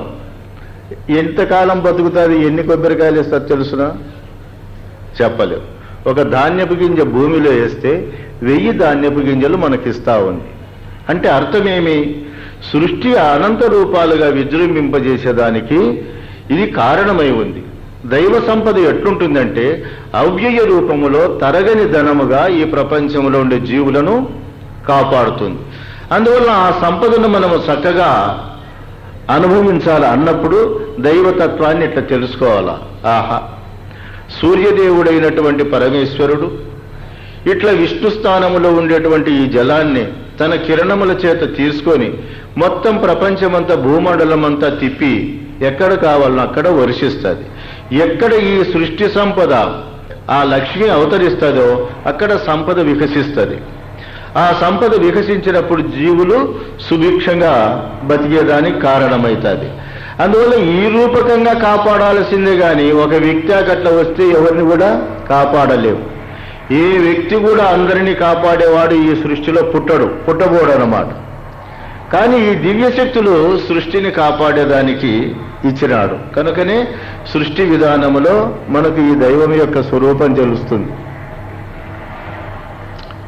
ఎంతకాలం బతుకుతుంది, ఎన్ని కొబ్బరికాయలు ఇస్తారు తెలుసునా? చెప్పలేవు. ఒక ధాన్యపు గింజ భూమిలో వేస్తే 1000 ధాన్యపు గింజలు మనకిస్తా ఉంది. అంటే అర్థమేమి? సృష్టి అనంత రూపాలుగా విజృంభింపజేసేదానికి ఇది కారణమై ఉంది. దైవ సంపద ఎట్లుంటుందంటే అవ్యయ రూపములో తరగని ధనముగా ఈ ప్రపంచంలో ఉండే జీవులను కాపాడుతుంది. అందువల్ల ఆ సంపదను మనము చక్కగా అనుభవించాలి అన్నప్పుడు దైవతత్వాన్ని ఇట్లా తెలుసుకోవాలా. ఆహా, సూర్యదేవుడైనటువంటి పరమేశ్వరుడు ఇట్లా విష్ణు స్థానములో ఉండేటువంటి ఈ జలాన్ని తన కిరణముల చేత తీసుకొని మొత్తం ప్రపంచమంతా భూమండలం అంతా తిప్పి ఎక్కడ కావాలనో అక్కడ వర్షిస్తుంది. ఎక్కడ ఈ సృష్టి సంపద ఆ లక్ష్మి అవతరిస్తుందో అక్కడ సంపద వికసిస్తుంది. ఆ సంపద వికసించినప్పుడు జీవులు సుభిక్షంగా బతికేదానికి కారణమవుతుంది. అందువల్ల ఈ రూపకంగా కాపాడాల్సిందే కానీ ఒక వ్యక్తి అట్లా వస్తే ఎవరిని కూడా కాపాడలేవు. ఏ వ్యక్తి కూడా అందరినీ కాపాడేవాడు ఈ సృష్టిలో పుట్టబోడు అన్నమాట. కానీ ఈ దివ్యశక్తులు సృష్టిని కాపాడేదానికి ఇచ్చినాడు. కనుకనే సృష్టి విధానములో మనకు ఈ దైవం యొక్క స్వరూపం తెలుస్తుంది.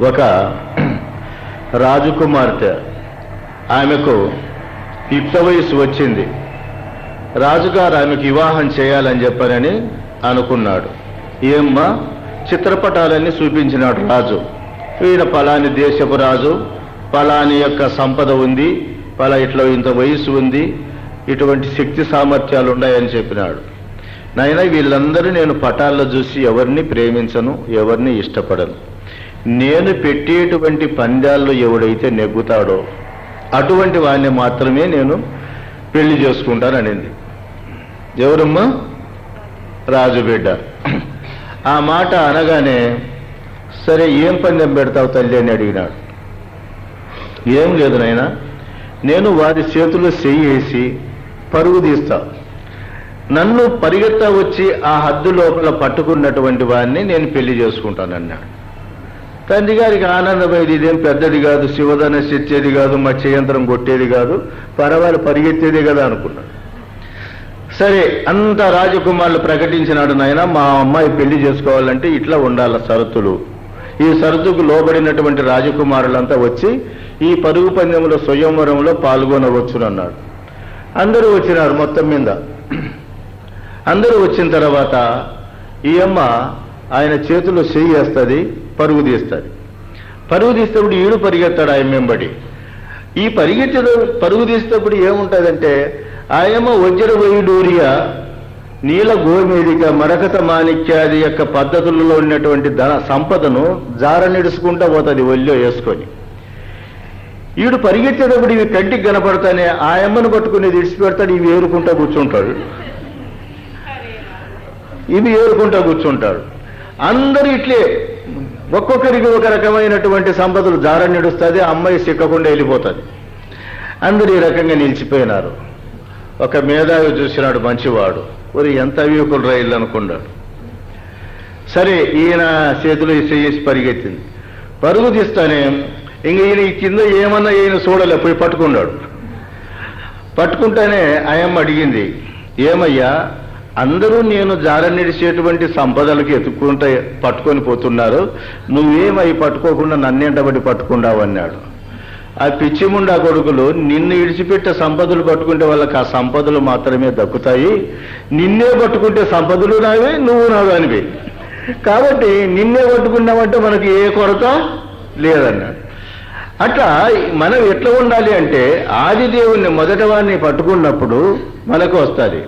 ఒక రాజకుమార్తె, ఆమెకు యుక్త వయసు వచ్చింది. రాజుగారు ఆమెకు వివాహం చేయాలని చెప్పనని అనుకున్నాడు. ఏమ్మా, చిత్రపటాలన్నీ చూపించినాడు రాజు. ఈయన పలాని దేశపు రాజు, పలాని యొక్క సంపద ఉంది, ఇట్లా ఇంత వయసు ఉంది, ఇటువంటి శక్తి సామర్థ్యాలు ఉన్నాయని చెప్పినాడు. నాయనా, వీళ్ళందరూ నేను పటాల్లో చూసి ఎవరిని ప్రేమించను, ఎవరిని ఇష్టపడను. నేను పెట్టేటువంటి పందాల్లో ఎవడైతే నెగ్గుతాడో అటువంటి వాడిని మాత్రమే నేను పెళ్లి చేసుకుంటాననింది. ఎవరమ్మా? రాజుబిడ్డ. ఆ మాట అనగానే, సరే ఏం పందెం పెడతావు తల్లి అని అడిగినాడు. ఏం లేదు నాయనా, నేను వారి చేతుల్లో చెయ్యి వేసి పరుగు తీస్తా, నన్ను పరిగెత్తా వచ్చి ఆ హద్దు లోపల పట్టుకున్నటువంటి వాడిని నేను పెళ్లి చేసుకుంటానన్నాడు. తండ్రి గారికి ఆనందమైంది. ఇదేం పెద్దది కాదు, శివధనస్సు ఇచ్చేది కాదు, మత్స్యయంత్రం కొట్టేది కాదు, పరవాళ్ళు పరిగెత్తేదే కదా అనుకున్నాడు. సరే, అంత రాజకుమారులు ప్రకటించినాడు, నాయన మా అమ్మాయి పెళ్లి చేసుకోవాలంటే ఇట్లా ఉండాల షరతులు. ఈ షరతుకు లోబడినటువంటి రాజకుమారులంతా వచ్చి ఈ పరుగు పందెంలో స్వయంవరంలో పాల్గొనవచ్చునన్నాడు. అందరూ వచ్చినారు. మొత్తం మీద అందరూ వచ్చిన తర్వాత ఈ అమ్మ ఆయన చేతిలో చెయ్యి వేస్తుంది, పరుగు తీస్తుంది. పరుగు తీసేటప్పుడు ఈడు పరిగెత్తాడు ఆయన వెంబడి. ఈ పరుగు తీసేటప్పుడు ఏముంటుందంటే, ఆయమ్మ వజ్ర వైడూర్య నీల గోమేదిక మరకత మాణిక్యాది యొక్క పద్ధతులలో ఉన్నటువంటి సంపదను జార నిడుచుకుంటా పోతుంది ఒళ్ళో వేసుకొని. ఈడు పరిగెత్తేటప్పుడు ఇవి కంటికి కనపడతానే ఆయమ్మను పట్టుకునేది ఇడిచిపెడతాడు, ఇవి ఏరుకుంటా కూర్చుంటాడు. అందరూ ఇట్లే ఒక్కొక్కరికి ఒక రకమైనటువంటి సంపదలు జార నిడుస్తుంది, అమ్మాయి సిక్కకుండా వెళ్ళిపోతుంది. అందరూ ఈ రకంగా నిలిచిపోయినారు. ఒక మేధావి చూసినాడు, మంచివాడు, ఒరి ఎంత అవివేకులు రైళ్ళు అనుకున్నాడు. సరే, ఈయన చేతిలో చేసి పరిగెత్తింది. పరుగు తీస్తానే ఇంక ఈయన ఈ కింద ఏమన్నా ఈయన చూడలే, పోయి పట్టుకున్నాడు. పట్టుకుంటేనే ఆయమ్మ అడిగింది, ఏమయ్యా, అందరూ నేను జార నిడిచేటువంటి సంపదలకు ఎత్తుక్కుంటే పట్టుకొని పోతున్నారు, నువ్వేమై పట్టుకోకుండా నన్నేంటబడి పట్టుకున్నావు అన్నాడు. ఆ పిచ్చిముండా కొడుకులు, నిన్ను ఇడిచిపెట్టే సంపదలు పట్టుకుంటే వాళ్ళకి ఆ సంపదలు మాత్రమే దక్కుతాయి, నిన్నే పట్టుకుంటే సంపదలు నావే, నువ్వు నావనివి, కాబట్టి నిన్నే పట్టుకున్నామంటే మనకి ఏ కొరత లేదన్నాడు. అట్లా మనం ఎట్లా ఉండాలి అంటే, ఆదిదేవుణ్ణి మొదటి వాడిని పట్టుకున్నప్పుడు మనకు వస్తుంది.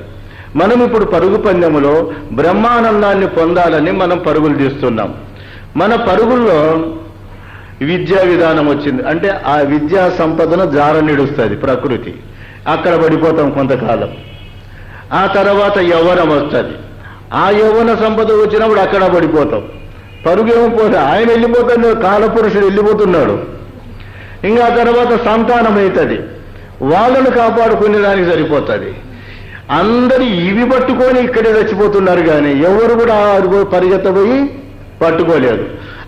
మనం ఇప్పుడు పరుగు పందెములో బ్రహ్మానందాన్ని పొందాలని మనం పరుగులు తీస్తున్నాం. మన పరుగుల్లో విద్యా విధానం వచ్చింది అంటే ఆ విద్యా సంపదను జార నిడుస్తుంది ప్రకృతి, అక్కడ పడిపోతాం కొంతకాలం. ఆ తర్వాత యవ్వనం వస్తుంది, ఆ యవ్వన సంపద వచ్చినప్పుడు అక్కడ పడిపోతాం. పరుగేమో పోతే ఆయన వెళ్ళిపోతాడు, కాలపురుషుడు వెళ్ళిపోతున్నాడు. ఇంకా తర్వాత సంతానం అవుతుంది, వాళ్ళను కాపాడుకునే దానికి సరిపోతుంది. అందరూ ఇవి పట్టుకొని ఇక్కడే చచ్చిపోతున్నారు, కానీ ఎవరు కూడా పరిగెత్తబోయి పట్టుకోలేదు.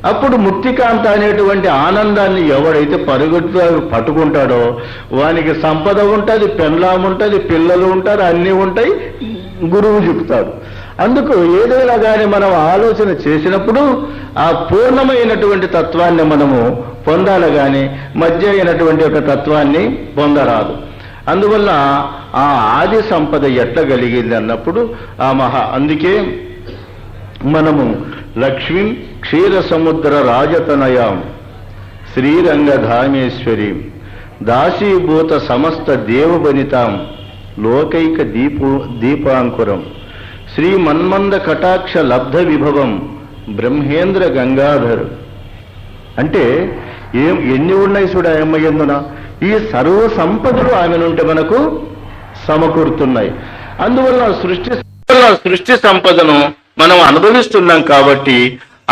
అప్పుడు ముక్తికాంత అనేటువంటి ఆనందాన్ని ఎవడైతే పట్టుకుంటాడో వానికి సంపద ఉంటుంది, పెళ్ళాం ఉంటుంది, పిల్లలు ఉంటారు, అన్నీ ఉంటాయి, గురువు చెప్తాడు. అందుకు ఏదైనా కానీ మనం ఆలోచన చేసినప్పుడు ఆ పూర్ణమైనటువంటి తత్వాన్ని మనము పొందాలి, కానీ మధ్య అయినటువంటి ఒక తత్వాన్ని పొందరాదు. అందువల్ల ఆ ఆది సంపద ఎట్లా కలిగింది అన్నప్పుడు అందుకే మనము లక్ష్మీ క్షీర సముద్ర రాజతనయాం శ్రీరంగధామేశ్వరి దాసీభూత సమస్త దేవబనితాం లోకైక దీపాంకురం శ్రీ మన్మంద కటాక్ష లబ్ధ విభవం బ్రహ్మేంద్ర గంగాధర్. అంటే ఎన్ని ఉన్నాయి చూడ అమ్మయ్యందున ఈ సర్వ సంపదలు ఆమె నుండి మనకు సమకూరుతున్నాయి. అందువల్ల సృష్టి సంపదను మనం అనుభవిస్తున్నాం కాబట్టి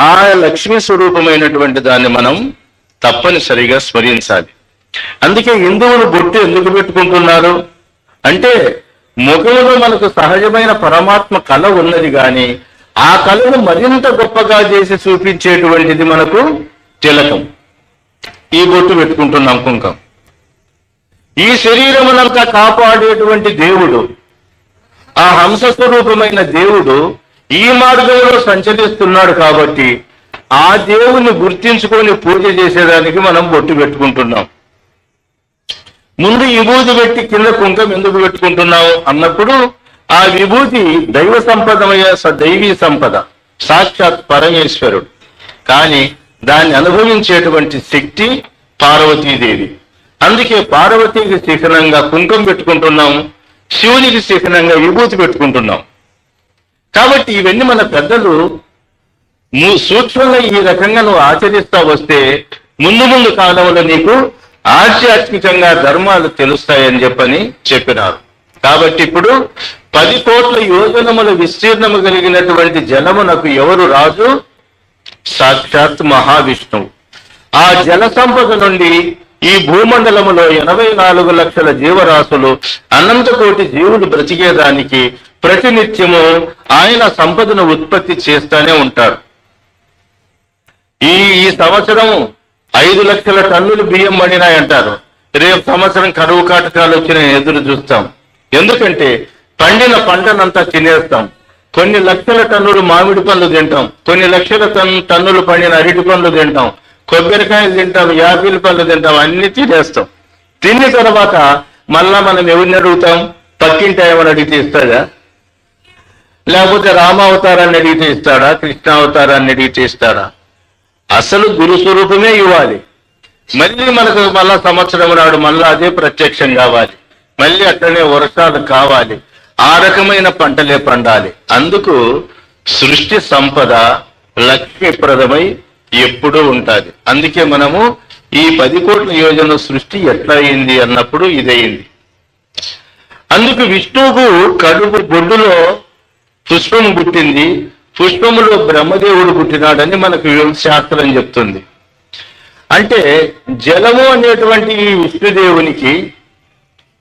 ఆ లక్ష్మీ స్వరూపమైనటువంటి దాన్ని మనం తప్పనిసరిగా స్మరించాలి. అందుకే హిందువులు బొట్టు ఎందుకు పెట్టుకుంటున్నారు అంటే ముఖంలో మనకు సహజమైన పరమాత్మ కళ ఉన్నది కానీ ఆ కళను మరింత గొప్పగా చేసి చూపించేటువంటిది మనకు తిలకం. ఈ బొట్టు పెట్టుకుంటున్నాం, కుంకం. ఈ శరీరమునంతా కాపాడేటువంటి దేవుడు, ఆ హంస స్వరూపమైన దేవుడు ఈ మార్గంలో సంచరిస్తున్నాడు కాబట్టి ఆ దేవుని గుర్తించుకొని పూజ చేసేదానికి మనం బొట్టు పెట్టుకుంటున్నాం. ముందు విభూతి పెట్టి కింద కుంకం ఎందుకు పెట్టుకుంటున్నావు అన్నప్పుడు ఆ విభూతి దైవ సంపదమయ్యే దైవీ సంపద, సాక్షాత్ పరమేశ్వరుడు. కానీ దాన్ని అనుభవించేటువంటి శక్తి పార్వతీదేవి. అందుకే పార్వతీకి చిహ్నంగా కుంకం పెట్టుకుంటున్నాము, శివునికి చిహ్నంగా విభూతి పెట్టుకుంటున్నాం. కాబట్టి ఇవన్నీ మన పెద్దలు సూక్ష్మంగా ఈ రకంగా నువ్వు ఆచరిస్తా వస్తే ముందు కాలంలో నీకు ఆధ్యాత్మికంగా ధర్మాలు తెలుస్తాయని చెప్పినారు. కాబట్టి ఇప్పుడు 10 కోట్ల యోజనముల విస్తీర్ణము కలిగినటువంటి జలమునకు ఎవరు రాజు? సాక్షాత్ మహావిష్ణువు. ఆ జల సంపద నుండి ఈ భూమండలములో 84 లక్షల జీవరాశులు, అనంత కోటి జీవులు బ్రతికేదానికి ప్రతినిత్యము ఆయన సంపదను ఉత్పత్తి చేస్తూనే ఉంటారు. ఈ సంవత్సరం 5 లక్షల టన్నులు బియ్యం పండినాయంటారు. రేపు సంవత్సరం కరువు కాటకాలు వచ్చిన ఎదురు చూస్తాం. ఎందుకంటే పండిన పంటనంతా తినేస్తాం. కొన్ని లక్షల టన్నులు మామిడి పండ్లు తింటాం, కొన్ని లక్షల టన్నులు పండిన అరటి పండ్లు తింటాం, కొబ్బరికాయలు తింటాం, యాపిల్ పళ్ళు తింటాం, అన్ని తినేస్తాం. తిన్న తర్వాత మళ్ళా మనం ఎవరిని అడుగుతాం? పక్కింటి ఏమని అడిగితే ఇస్తాడా? లేకపోతే రామావతారాన్ని అడిగితే ఇస్తాడా? కృష్ణావతారాన్ని అడిగితే ఇస్తాడా? అసలు గురు స్వరూపమే ఇవ్వాలి. మళ్ళీ మనకు మళ్ళా సంవత్సరం నాడు మళ్ళా అదే ప్రత్యక్షం కావాలి, మళ్ళీ అట్లనే వర్షాలు కావాలి, ఆ రకమైన పంటలే పండాలి. అందుకు సృష్టి సంపద లక్ష్మీప్రదమై ఎప్పుడూ ఉంటుంది. అందుకే మనము ఈ 10 కోట్ల యోజన సృష్టి ఎట్లా అయింది అన్నప్పుడు ఇదయింది. అందుకు విష్ణువుకు కడుపు బొడ్డులో పుష్పము పుట్టింది, పుష్పములో బ్రహ్మదేవుడు పుట్టినాడని మనకు శాస్త్రం చెప్తుంది. అంటే జలము అనేటువంటి ఈ విష్ణుదేవునికి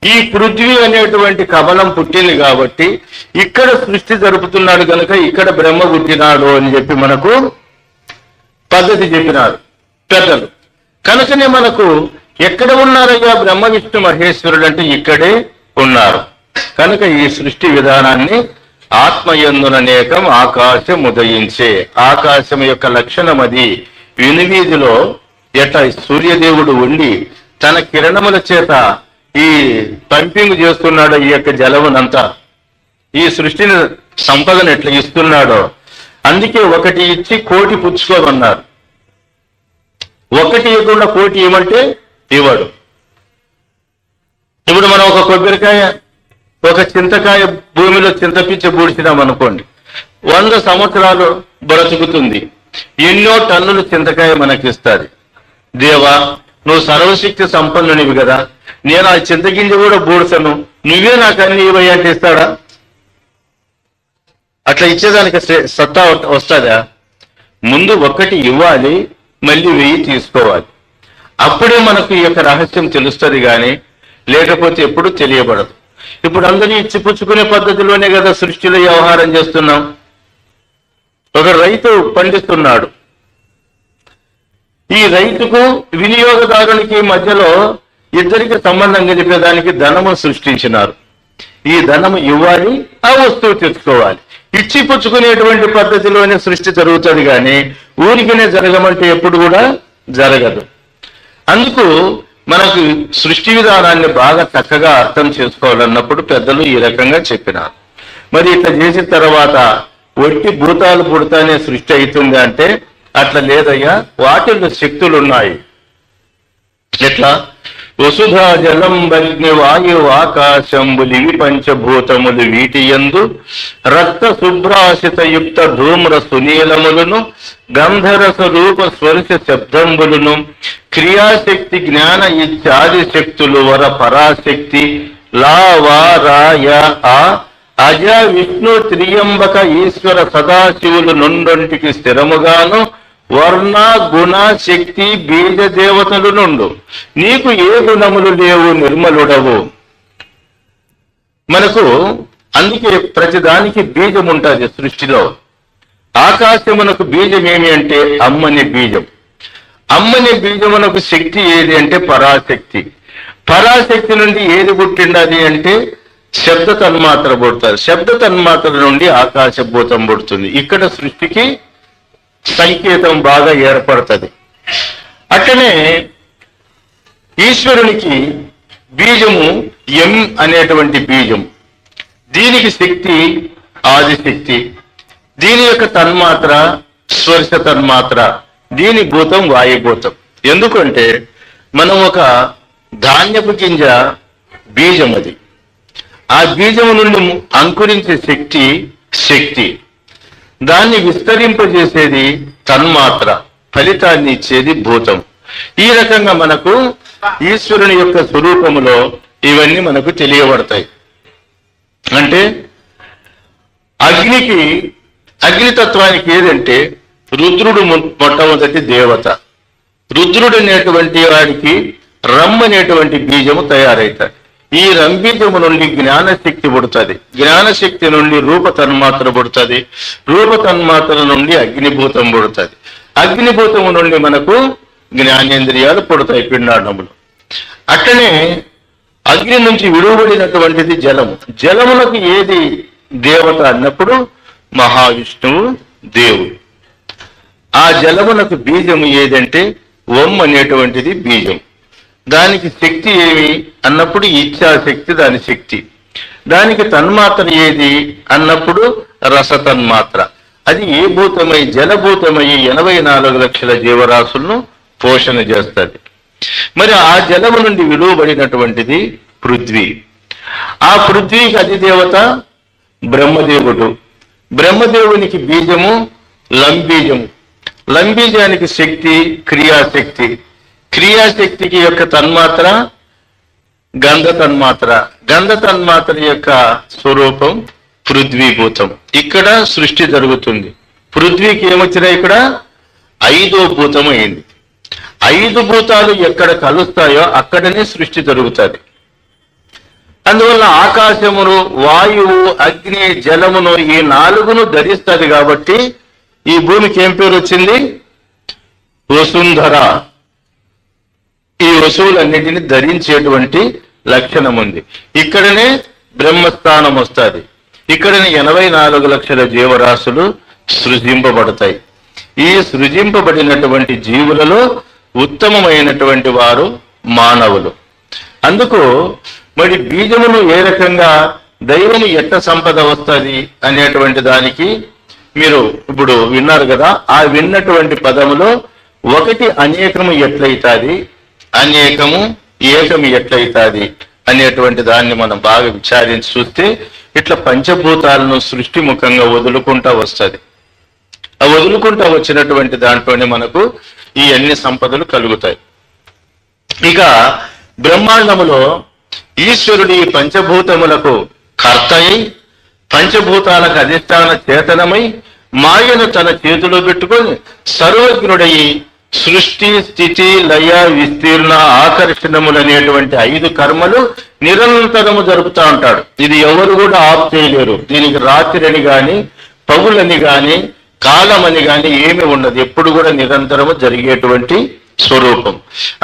ఈ పృథ్వీ అనేటువంటి కమలం పుట్టింది కాబట్టి ఇక్కడ సృష్టి జరుపుతున్నాడు కనుక ఇక్కడ బ్రహ్మ పుట్టినాడు అని చెప్పి మనకు పద్ధతి చెప్పినారు పెద్దలు. కనుకనే మనకు ఎక్కడ ఉన్నారయ్యా బ్రహ్మ విష్ణు మహేశ్వరుడు అంటే ఇక్కడే ఉన్నారు. కనుక ఈ సృష్టి విధానాన్ని ఆత్మయందుననేకం ఆకాశం ఉదయించే, ఆకాశం యొక్క లక్షణం అది. వినువీధిలో ఎట్లా సూర్యదేవుడు ఉండి తన కిరణముల చేత ఈ పంపింగ్ చేస్తున్నాడో ఈ యొక్క జలమునంతా, ఈ సృష్టిని సంపదను ఎట్లా ఇస్తున్నాడో, అందుకే ఒకటి ఇచ్చి కోటి పుచ్చుకోమన్నారు. ఒకటి ఇవ్వకుండా కోటి ఇవ్వమంటే ఇవ్వడు. ఇప్పుడు మనం ఒక కొబ్బరికాయ, ఒక చింతకాయ భూమిలో చింతపిచ్చ బూడిచినాం అనుకోండి, 100 సంవత్సరాలు బ్రతుకుతుంది. ఎన్నో టన్నులు చింతకాయ మనకిస్తుంది. దేవా, నువ్వు సర్వశక్తి సంపన్నునివి కదా, నేను ఆ చింతగింజ కూడా బూడుతాను, నువ్వే నాకు అన్ని ఇవ్వయి అంటే ఇస్తాడా? అట్లా ఇచ్చేదానికి సత్తా వస్తుందా? ముందు ఒకటి ఇవ్వాలి, మళ్ళీ 1000 తీసుకోవాలి. అప్పుడే మనకు ఈ యొక్క రహస్యం తెలుస్తుంది, కానీ లేకపోతే ఎప్పుడు తెలియబడదు. ఇప్పుడు అందరినీ ఇచ్చిపుచ్చుకునే పద్ధతిలోనే కదా సృష్టిలో వ్యవహారం చేస్తున్నాం. ఒక రైతు పండిస్తున్నాడు, ఈ రైతుకు వినియోగదారునికి మధ్యలో ఇద్దరికి సంబంధం కలిపేదానికి ధనము సృష్టించినారు. ఈ ధనము ఇవ్వాలి, ఆ వస్తువు తెచ్చుకోవాలి. ఇచ్చి పుచ్చుకునేటువంటి పద్ధతిలోనే సృష్టి జరుగుతుంది, కానీ ఊరికినే జరగమంటే ఎప్పుడు కూడా జరగదు. అందుకు మనకు సృష్టి విధానాన్ని బాగా చక్కగా అర్థం చేసుకోవాలన్నప్పుడు పెద్దలు ఈ రకంగా చెప్పినారు. మరి ఇట్లా చేసిన తర్వాత ఒట్టి భూతాలు పుడతానే సృష్టి అవుతుంది అంటే అట్లా లేదయ్యా, వాటిల్లో శక్తులు ఉన్నాయి. ఎట్లా? వసుధా జలం అగ్ని వాయు ఆకాశంబులివి పంచభూతములు వీటి యందు రక్త శుభ్రాసిత యుక్త ధూమ్ర సునీలములను గంధరస రూప స్వరస శబ్దంబులను క్రియాశక్తి జ్ఞాన ఇత్యాది శక్తులు వర పరాశక్తి లా వా రా యా ఆ అజ విష్ణు త్రియంబక ఈశ్వర సదాశివులు నుండొంటికి స్థిరముగాను వర్ణ గుణ శక్తి బీజ దేవతలు నుండు నీకు ఏ గుణములు లేవు, నిర్మలుడవు. మనకు అందుకే ప్రతిదానికి బీజం ఉంటుంది సృష్టిలో. ఆకాశమునకు బీజం ఏమి అంటే అమ్మని బీజం. అమ్మని బీజమునకు శక్తి ఏది అంటే పరాశక్తి. పరాశక్తి నుండి ఏది పుట్టిండాలి అంటే శబ్ద తన్మాత్ర పుడతారు. శబ్ద తన్మాత్ర నుండి ఆకాశభూతం పుడుతుంది. ఇక్కడ సృష్టికి సంకేతం బాగా ఏర్పడుతుంది. అట్లనే ఈశ్వరునికి బీజము ఎం అనేటువంటి బీజం. దీనికి శక్తి ఆదిశక్తి. దీని యొక్క తన్మాత్ర స్పర్శ తన్మాత్ర. దీని భూతం వాయుభూతం. ఎందుకంటే మనం ఒక ధాన్యపు గింజ బీజం, అది ఆ బీజము నుండి అంకురించే శక్తి దాన్ని విస్తరింపజేసేది తన్మాత్ర, ఫలితాన్ని ఇచ్చేది భూతం. ఈ రకంగా మనకు ఈశ్వరుని యొక్క స్వరూపములో ఇవన్నీ మనకు తెలియబడతాయి. అంటే అగ్నితత్వానికి ఏదంటే రుద్రుడు మొట్టమొదటి దేవత. రుద్రుడు అనేటువంటి వాడికి రమ్ అనేటువంటి బీజము తయారవుతాయి. ఈ రంబీజము నుండి జ్ఞానశక్తి పుడుతుంది. జ్ఞానశక్తి నుండి రూప తన్మాత్ర పుడుతుంది. రూప తన్మాత్ర నుండి అగ్నిభూతం పుడుతుంది. అగ్నిభూతము నుండి మనకు జ్ఞానేంద్రియాలు పుడతాయి పిండాండములు. అట్లనే అగ్ని నుంచి విడువబడినటువంటిది జలము. జలములకు ఏది దేవత అన్నప్పుడు మహావిష్ణువు దేవుడు. ఆ జలమునకు బీజము ఏదంటే ఓం అనేటువంటిది బీజం. దానికి శక్తి ఏమి అన్నప్పుడు ఇచ్ఛాశక్తి దాని శక్తి. దానికి తన్మాత్ర ఏది అన్నప్పుడు రసతన్మాత్ర. అది ఏ భూతమై జలభూతమై 84 లక్షల జీవరాశులను పోషణ చేస్తుంది. మరి ఆ జలము నుండి విలువబడినటువంటిది పృథ్వీ. ఆ పృథ్వీకి అధిదేవత బ్రహ్మదేవుడు. బ్రహ్మదేవునికి బీజము లంబీజము. లంబీజానికి శక్తి క్రియాశక్తి. క్రియాశక్తికి యొక్క తన్మాత్ర గంధ తన్మాత్ర. గంధ తన్మాత్ర యొక్క స్వరూపం పృథ్వీభూతం. ఇక్కడ సృష్టి జరుగుతుంది. పృథ్వీకి ఏమొచ్చినాయి? ఇక్కడ 5వ భూతం అయింది. 5 భూతాలు ఎక్కడ కలుస్తాయో అక్కడనే సృష్టి జరుగుతుంది. అందువల్ల ఆకాశమును, వాయువు, అగ్ని, జలమును ఈ 4ను ధరిస్తుంది. కాబట్టి ఈ భూమికి ఏం పేరు వచ్చింది? వసుంధర. ఈ వసువులన్నిటిని ధరించేటువంటి లక్షణం ఉంది. ఇక్కడనే బ్రహ్మస్థానం వస్తుంది. ఇక్కడనే 84 లక్షల జీవరాశులు సృజింపబడతాయి. ఈ సృజింపబడినటువంటి జీవులలో ఉత్తమమైనటువంటి వారు మానవులు. అందుకు మరి బీజమును ఏ రకంగా దైవము ఎట్ట సంపద వస్తుంది అనేటువంటి దానికి మీరు ఇప్పుడు విన్నారు కదా. ఆ విన్నటువంటి పదములో ఒకటి అనేకము ఎట్లయితాది, అనేకము ఏకము ఎట్లయితాది అనేటువంటి దాన్ని మనం బాగా విచారించి చూస్తే ఇట్లా పంచభూతాలను సృష్టి ముఖంగా వదులుకుంటా వస్తుంది. ఆ వదులుకుంటా వచ్చినటువంటి దాంట్లోనే మనకు ఈ అన్ని సంపదలు కలుగుతాయి. ఇక బ్రహ్మాండములో ఈశ్వరుడి పంచభూతములకు కర్తయి, పంచభూతాలకు అధిష్టాన చేతనమై మాయను తన చేతిలో పెట్టుకొని సర్వజ్ఞుడయి సృష్టి, స్థితి, లయ, విస్తీర్ణ, ఆకర్షణములనేటువంటి 5 కర్మలు నిరంతరము జరుపుతా ఉంటాడు. ఇది ఎవరు కూడా ఆఫ్ చేయలేరు. దీనికి రాత్రి అని గాని, పగులని గాని, కాలమని గాని ఏమి ఉండదు. ఎప్పుడు కూడా నిరంతరము జరిగేటువంటి స్వరూపం.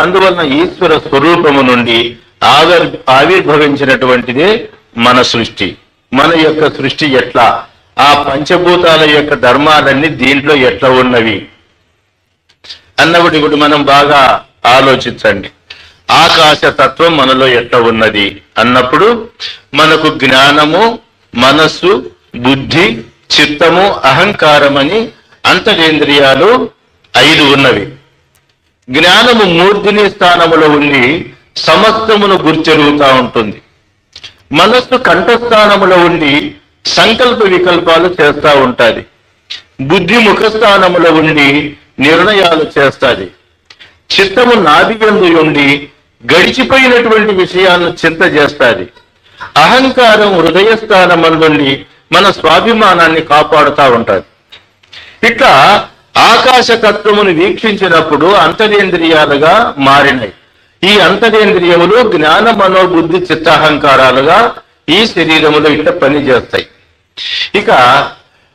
అందువలన ఈశ్వర స్వరూపము నుండి ఆవిర్భవించినటువంటిదే మన సృష్టి. మన యొక్క సృష్టి ఎట్లా, ఆ పంచభూతాల యొక్క ధర్మాలన్నీ దీంట్లో ఎట్లా ఉన్నవి అన్నప్పుడు ఇప్పుడు మనం బాగా ఆలోచించండి. ఆకాశ తత్వం మనలో ఎట్లా ఉన్నది అన్నప్పుడు మనకు జ్ఞానము, మనస్సు, బుద్ధి, చిత్తము, అహంకారమని అంతరేంద్రియాలు 5 ఉన్నవి. జ్ఞానము మూర్ధిని స్థానములో ఉండి సమస్తమును గుర్చెరుగుతూ ఉంటుంది. మనస్సు కంఠస్థానములో ఉండి సంకల్ప వికల్పాలు చేస్తూ ఉంటుంది. బుద్ధి ముఖస్థానములో ఉండి నిర్ణయాలు చేస్తుంది. చిత్తము నాభియందు ఉండి గడిచిపోయినటువంటి విషయాలను చింత చేస్తుంది. అహంకారం హృదయస్థానమందుండి మన స్వాభిమానాన్ని కాపాడుతూ ఉంటుంది. ఇట్లా ఆకాశతత్వమును వీక్షించినప్పుడు అంతరేంద్రియాలుగా మారినాయి. ఈ అంతరేంద్రియములు జ్ఞాన, మనోబుద్ధి, చిత్తాహంకారాలుగా ఈ శరీరములో ఇట్లా పనిచేస్తాయి. ఇక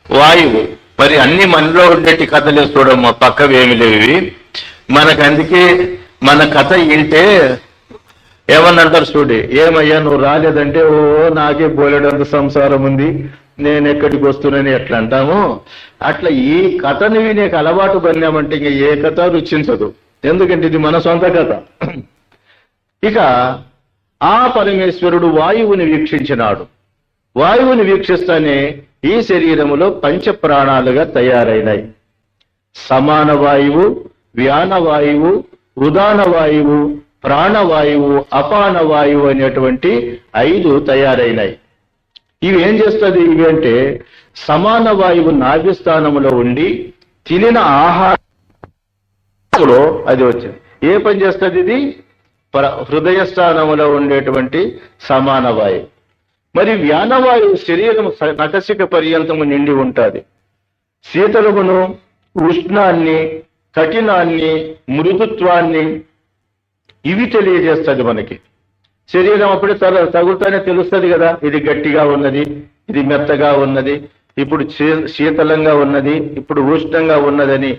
వాయువు, మరి అన్ని మనలో ఉండేటి కథలే చూడము, పక్కవేమి లేవి. మనకందుకే మన కథ వింటే ఏమన్నంటారు చూడు, ఏమయ్యా నువ్వు రాలేదంటే ఓ నాకే బోలెడంత సంసారం ఉంది, నేను ఎక్కడికి వస్తున్నానని ఎట్లా అంటాము. అట్లా ఈ కథను వినేక అలవాటు పడినామంటే ఇంక ఏ కథ రుచించదు. ఎందుకంటే ఇది మన సొంత కథ. ఇక ఆ పరమేశ్వరుడు వాయువుని వీక్షించినాడు. వాయువుని వీక్షిస్తానే ఈ శరీరములో పంచప్రాణాలుగా తయారైనాయి. సమాన వాయువు, వ్యాన వాయువు, ఉదాన వాయువు, ప్రాణవాయువు, అపాన వాయువు అనేటువంటి 5 తయారైనాయి. ఇవి ఏం చేస్తుంది? ఇవి అంటే సమాన వాయువు నాభిస్థానములో ఉండి తినిన ఆహారంలో అది వచ్చింది. ఏ పని చేస్తుంది? ఇది హృదయ స్థానములో ఉండేటువంటి సమాన వాయువు. మరి వ్యానవాయువు శరీరం నకసిక పర్యంతము నిండి ఉంటుంది. శీతలమును, ఉష్ణాన్ని, కఠినాన్ని, మృదుత్వాన్ని ఇవి తెలియజేస్తుంది మనకి. శరీరం అప్పుడే తగులుతానే తెలుస్తుంది కదా, ఇది గట్టిగా ఉన్నది, ఇది మెత్తగా ఉన్నది, ఇప్పుడు శీతలంగా ఉన్నది, ఇప్పుడు ఉష్ణంగా ఉన్నదని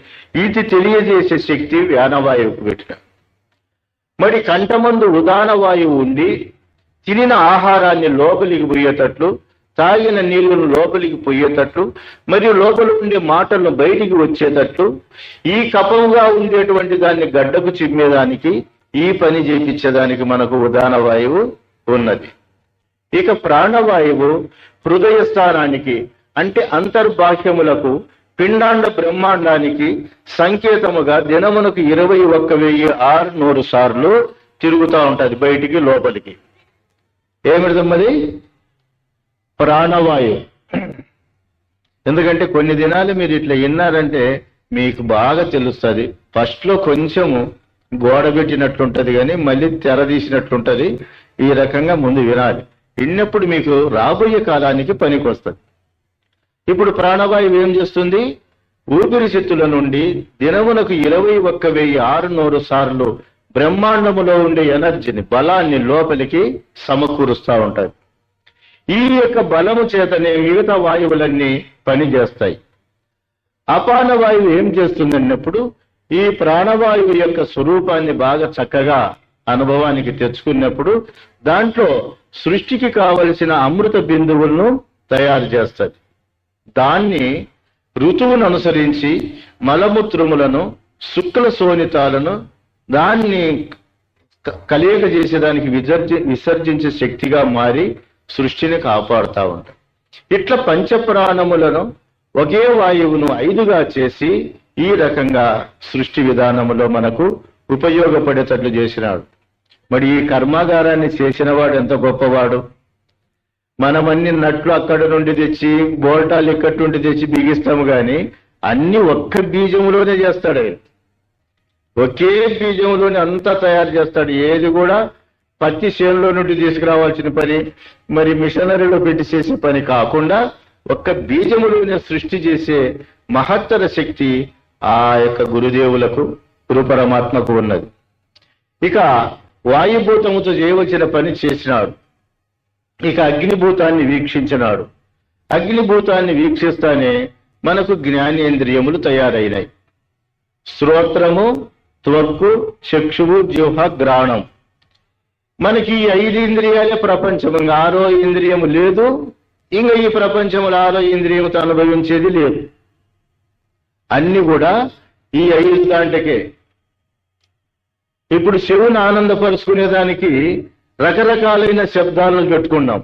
ఇది తెలియజేసే శక్తి వ్యానవాయువుకు పెట్టిన. మరి కంఠమందు ఉదాన వాయువు ఉండి తినిన ఆహారాన్ని లోపలికి పోయేటట్లు, తాగిన నీళ్లను లోపలికి పోయేటట్లు, మరియు లోపల ఉండే మాటలను బయటికి వచ్చేటట్లు, ఈ కపంగా ఉండేటువంటి దాన్ని గడ్డకు చిమ్మేదానికి, ఈ పని చేయించేదానికి మనకు ఉదాన వాయువు ఉన్నది. ఇక ప్రాణవాయువు హృదయ స్థానానికి అంటే అంతర్బాహ్యములకు, పిండాండ బ్రహ్మాండానికి సంకేతముగా దినమునకు 21,600 సార్లు తిరుగుతూ ఉంటుంది బయటికి లోపలికి. ఏమిడుతున్నది? ప్రాణవాయువు. ఎందుకంటే కొన్ని దినాలు మీరు ఇట్లా విన్నారంటే మీకు బాగా తెలుస్తుంది. ఫస్ట్లో కొంచెము గోడబెట్టినట్లుంటది కానీ మళ్ళీ తెరదీసినట్లుంటది. ఈ రకంగా ముందు వినాలి. విన్నప్పుడు మీకు రాబోయే కాలానికి పనికొస్తుంది. ఇప్పుడు ప్రాణవాయువు ఏం చేస్తుంది? ఊపిరితిత్తుల నుండి దినమునకు 21,600 సార్లు బ్రహ్మాండములో ఉండే ఎనర్జీని, బలాన్ని లోపలికి సమకూరుస్తూ ఉంటాయి. ఈ యొక్క బలము చేతనే మిగతా వాయువులన్నీ పనిచేస్తాయి. అపాన వాయువు ఏం చేస్తుందన్నప్పుడు ఈ ప్రాణవాయువు యొక్క స్వరూపాన్ని బాగా చక్కగా అనుభవానికి తెచ్చుకున్నప్పుడు దాంట్లో సృష్టికి కావలసిన అమృత బిందువులను తయారు చేస్తుంది. దాన్ని ఋతువును అనుసరించి మలమూత్రములను, శుక్ల శోణితాలను దాన్ని కలియజేసేదానికి విసర్జించే శక్తిగా మారి సృష్టిని కాపాడుతూ ఉంటాయి. ఇట్లా పంచప్రాణములను ఒకే వాయువును 5గా చేసి ఈ రకంగా సృష్టి విధానములో మనకు ఉపయోగపడేటట్లు చేసినాడు. మరి ఈ కర్మాగారాన్ని చేసినవాడు ఎంత గొప్పవాడు. మనమన్ని నట్లు అక్కడ నుండి తెచ్చి, బోల్టాలు ఇక్కడి నుండి తెచ్చి బిగిస్తాము కానీ అన్ని ఒక్క బీజంలోనే చేస్తాడు ఆయన. ఒకే బీజంలోనే అంతా తయారు చేస్తాడు. ఏది కూడా పత్తి చేనులో నుండి తీసుకురావాల్సిన పని, మరి మిషనరీలో పెట్టి చేసే పని కాకుండా ఒక్క బీజములోనే సృష్టి చేసే మహత్తర శక్తి ఆ యొక్క గురుదేవులకు, గురు పరమాత్మకు ఉన్నది. ఇక వాయుభూతముతో చేయవలసిన పని చేసినాడు. ఇక అగ్నిభూతాన్ని వీక్షించినాడు. అగ్నిభూతాన్ని వీక్షిస్తానే మనకు జ్ఞానేంద్రియములు తయారైనాయి. శ్రోత్రము, త్వక్కు, చక్షువు, జిహ్వ, గ్రాణం. మనకి ఈ 5 ఇంద్రియాలే ప్రపంచం. ఇంకా 6వ ఇంద్రియము లేదు. ఇంకా ఈ ప్రపంచంలో 6వ ఇంద్రియముతో అనుభవించేది లేదు. అన్ని కూడా ఈ 5 దాంట్లకే. ఇప్పుడు చెవును ఆనందపరుచుకునేదానికి రకరకాలైన శబ్దాలను పెట్టుకున్నాం.